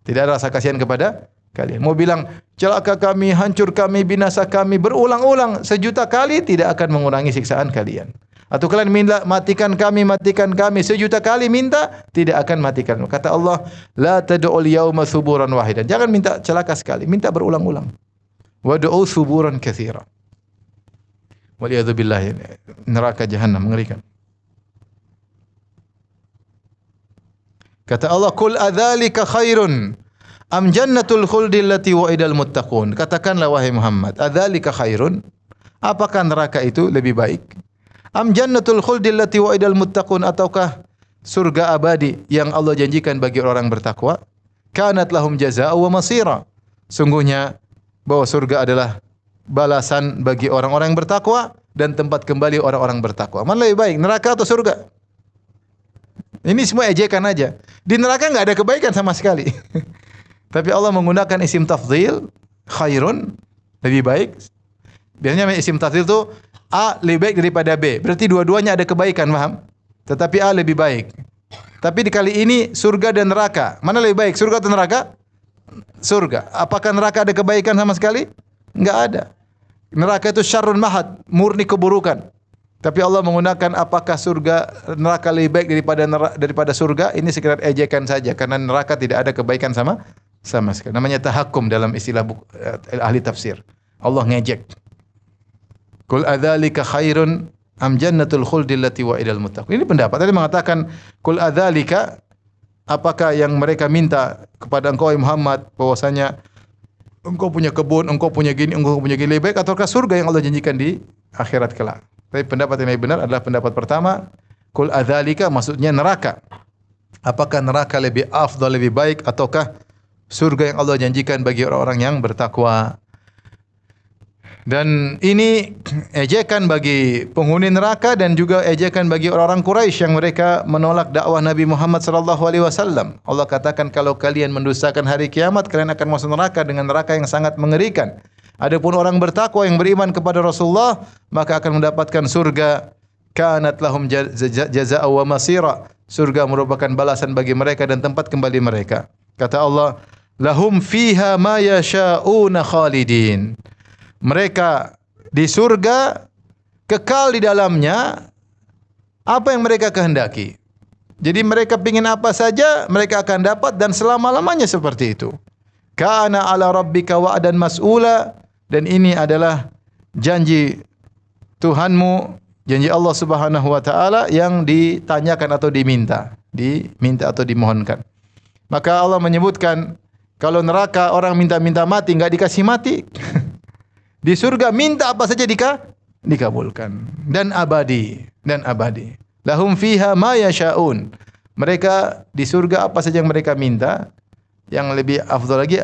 Tidak ada rasa kasihan kepada kalian. Mau bilang celaka kami, hancur kami, binasa kami berulang-ulang 1.000.000 kali tidak akan mengurangi siksaan kalian. Atau kalian minta matikan kami 1.000.000 kali minta tidak akan matikan. Kata Allah, la tad'ul yauma suburan wahidan. Jangan minta celaka sekali, minta berulang-ulang. Wad'u suburan katsira. Waliyadzubillah, neraka jahanam mengerikan. Kata Allah, "Qul adzalika khairun am jannatul khuldi allati wa'idal muttaqun." Katakanlah wahai Muhammad, adzalika khairun? Apakah neraka itu lebih baik? Am jannatul khuldi allati wa'idal muttaqun, ataukah surga abadi yang Allah janjikan bagi orang bertakwa? Kanat lahum jazaa'u wa masira. Sungguhnya bahwa surga adalah balasan bagi orang-orang yang bertakwa dan tempat kembali orang-orang bertakwa. Mana lebih baik, neraka atau surga? Ini semua ejekan aja. Di neraka enggak ada kebaikan sama sekali. Tapi Allah menggunakan isim tafdhil, khairun, lebih baik. Biasanya isim tafdhil itu A lebih baik daripada B. Berarti dua-duanya ada kebaikan, paham? Tetapi A lebih baik. Tapi di kali ini surga dan neraka, mana lebih baik, surga atau neraka? Surga. Apakah neraka ada kebaikan sama sekali? Enggak ada. Neraka itu syarrun mahad, murni keburukan. Tapi Allah menggunakan apakah surga neraka lebih baik daripada surga, ini sekedar ejekan saja karena neraka tidak ada kebaikan sama sekali. Namanya tahakkum dalam istilah ahli tafsir. Allah ngejek. Qul adzalika khairun am jannatul khuldi allati wa'idal muttaqin. Ini pendapat. Tadi mengatakan qul adzalika, apakah yang mereka minta kepada engkau Muhammad bahwasanya engkau punya kebun, engkau punya gini, lebih baik ataukah surga yang Allah janjikan di akhirat kelak? Tapi pendapat yang lebih benar adalah pendapat pertama, qul adzalika maksudnya neraka. Apakah neraka lebih afdal, lebih baik ataukah surga yang Allah janjikan bagi orang-orang yang bertakwa? Dan ini ejekan bagi penghuni neraka dan juga ejekan bagi orang-orang Quraisy yang mereka menolak dakwah Nabi Muhammad sallallahu alaihi wasallam. Allah katakan kalau kalian mendustakan hari kiamat, kalian akan masuk neraka dengan neraka yang sangat mengerikan. Adapun orang bertakwa yang beriman kepada Rasulullah, maka akan mendapatkan surga. Kanat lahum jazaa'u wa masira. Surga merupakan balasan bagi mereka dan tempat kembali mereka. Kata Allah, lahum fiha ma yasha'una khalidin. Mereka di surga kekal di dalamnya apa yang mereka kehendaki. Jadi mereka ingin apa saja mereka akan dapat dan selama-lamanya seperti itu. Kana ala rabbika wa'dan mas'ula, dan ini adalah janji Tuhanmu, janji Allah Subhanahu wa taala yang ditanyakan atau diminta atau dimohonkan. Maka Allah menyebutkan kalau neraka orang minta-minta mati enggak dikasih mati. Di surga minta apa saja dikabulkan dan abadi. Lahum fiha ma yasha'un. Mereka di surga apa saja yang mereka minta, yang lebih afdal lagi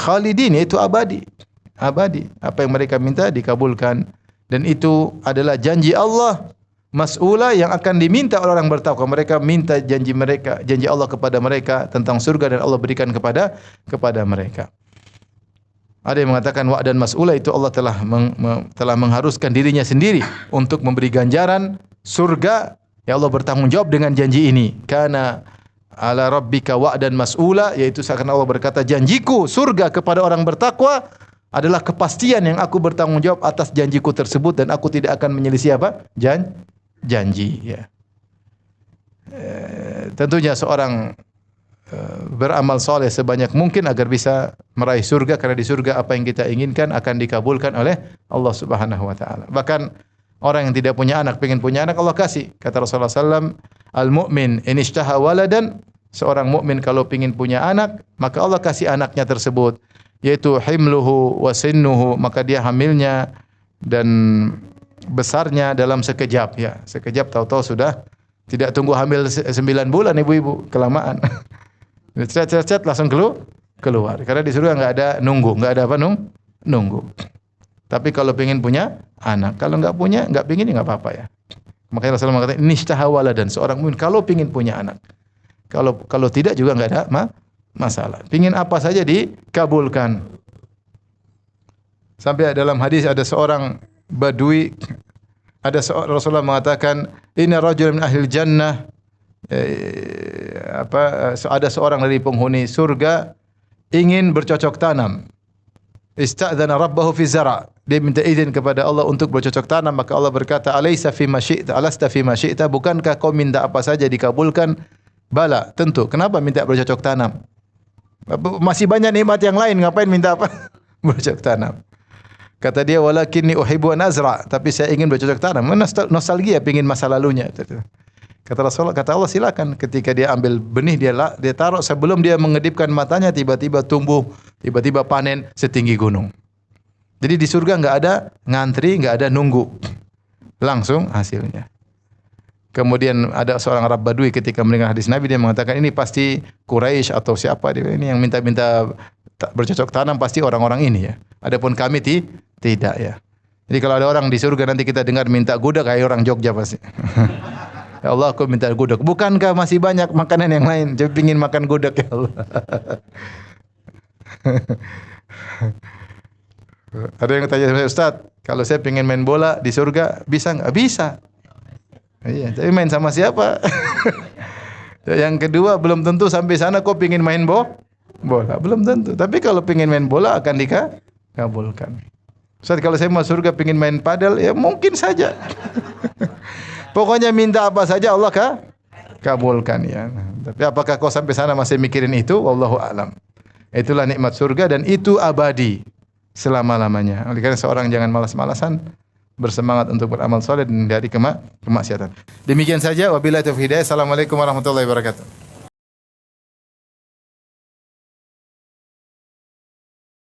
khalidin, yaitu abadi. Apa yang mereka minta dikabulkan, dan itu adalah janji Allah mas'ula yang akan diminta oleh orang bertakwa. Mereka minta janji Allah kepada mereka tentang surga dan Allah berikan kepada mereka. Ada yang mengatakan wa'dan mas'ula itu Allah telah mengharuskan dirinya sendiri untuk memberi ganjaran surga. Ya Allah bertanggung jawab dengan janji ini. Kana ala rabbika wa'dan mas'ula, yaitu seakan Allah berkata janjiku surga kepada orang bertakwa adalah kepastian yang aku bertanggung jawab atas janjiku tersebut dan aku tidak akan menyelisih apa? Janji. Ya. Tentunya seorang beramal soleh sebanyak mungkin agar bisa meraih surga, karena di surga apa yang kita inginkan akan dikabulkan oleh Allah Subhanahu wa taala. Bahkan orang yang tidak punya anak pengen punya anak, Allah kasih. Kata Rasulullah sallallahu alaihi wasallam, al-mu'min in ishtaha waladan, seorang mukmin kalau ingin punya anak, maka Allah kasih anaknya tersebut, yaitu himluhu wa sinnuhu, maka dia hamilnya dan besarnya dalam sekejap, ya. Sekejap tahu-tahu Tidak tunggu hamil 9 bulan ibu-ibu, kelamaan. Cet langsung keluar. Karena di surga enggak ada nunggu, enggak ada apa nunggu. Tapi kalau pengen punya anak, kalau enggak punya, enggak pengin ya enggak apa-apa ya. Makanya Rasulullah mengatakan nishtaha waladan, seorang mukmin kalau pengin punya anak. Kalau tidak juga enggak ada masalah. Pengin apa saja dikabulkan. Sampai dalam hadis ada seorang badui, Rasulullah mengatakan inna rajulan min ahlil jannah, ada seorang dari penghuni surga ingin bercocok tanam. Ista'dzana rabbahu fi zara'. Dia minta izin kepada Allah untuk bercocok tanam, maka Allah berkata, "Alaysa fi ma syi'ta, alasta fi ma syi'ta?" Bukankah kau minta apa saja dikabulkan? Bala, tentu. Kenapa minta bercocok tanam? Masih banyak nikmat yang lain, ngapain minta apa? Bercocok tanam. Kata dia, "Walakinni uhibbu an azra'." Tapi saya ingin bercocok tanam. Nostalgia, pengin masa lalunya. Kata Rasulullah, kata Allah, silakan. Ketika dia ambil benih, dia taruh sebelum dia mengedipkan matanya, tiba-tiba tumbuh, tiba-tiba panen setinggi gunung. Jadi di surga enggak ada ngantri, enggak ada nunggu. Langsung hasilnya. Kemudian ada seorang Arab Badui ketika mendengar hadis Nabi, dia mengatakan ini pasti Quraisy atau siapa dia ini yang minta-minta bercocok tanam, pasti orang-orang ini ya. Adapun kami tidak ya. Jadi kalau ada orang di surga nanti kita dengar minta gudeg kayak orang Jogja pasti. Ya Allah, aku minta gudeg. Bukankah masih banyak makanan yang lain? Jadi pingin makan gudeg ya Allah. Ada yang tanya saya, Ustaz, kalau saya pingin main bola di surga bisa nggak? Bisa. Iya, tapi main sama siapa? Yang kedua, belum tentu sampai sana kok pingin main bola, belum tentu. Tapi kalau pingin main bola akan dikabulkan. Ustaz, kalau saya mau surga pingin main padel, ya mungkin saja. Pokoknya minta apa saja Allah kabulkan ya. Tapi apakah kau sampai sana masih mikirin itu? Wallahu a'lam. Itulah nikmat surga dan itu abadi selama-lamanya. Oleh karena seorang jangan malas-malasan, bersemangat untuk beramal saleh dan dari kemaksiatan. Demikian saja, wabillahi taufiq hidayah. Assalamualaikum warahmatullahi wabarakatuh.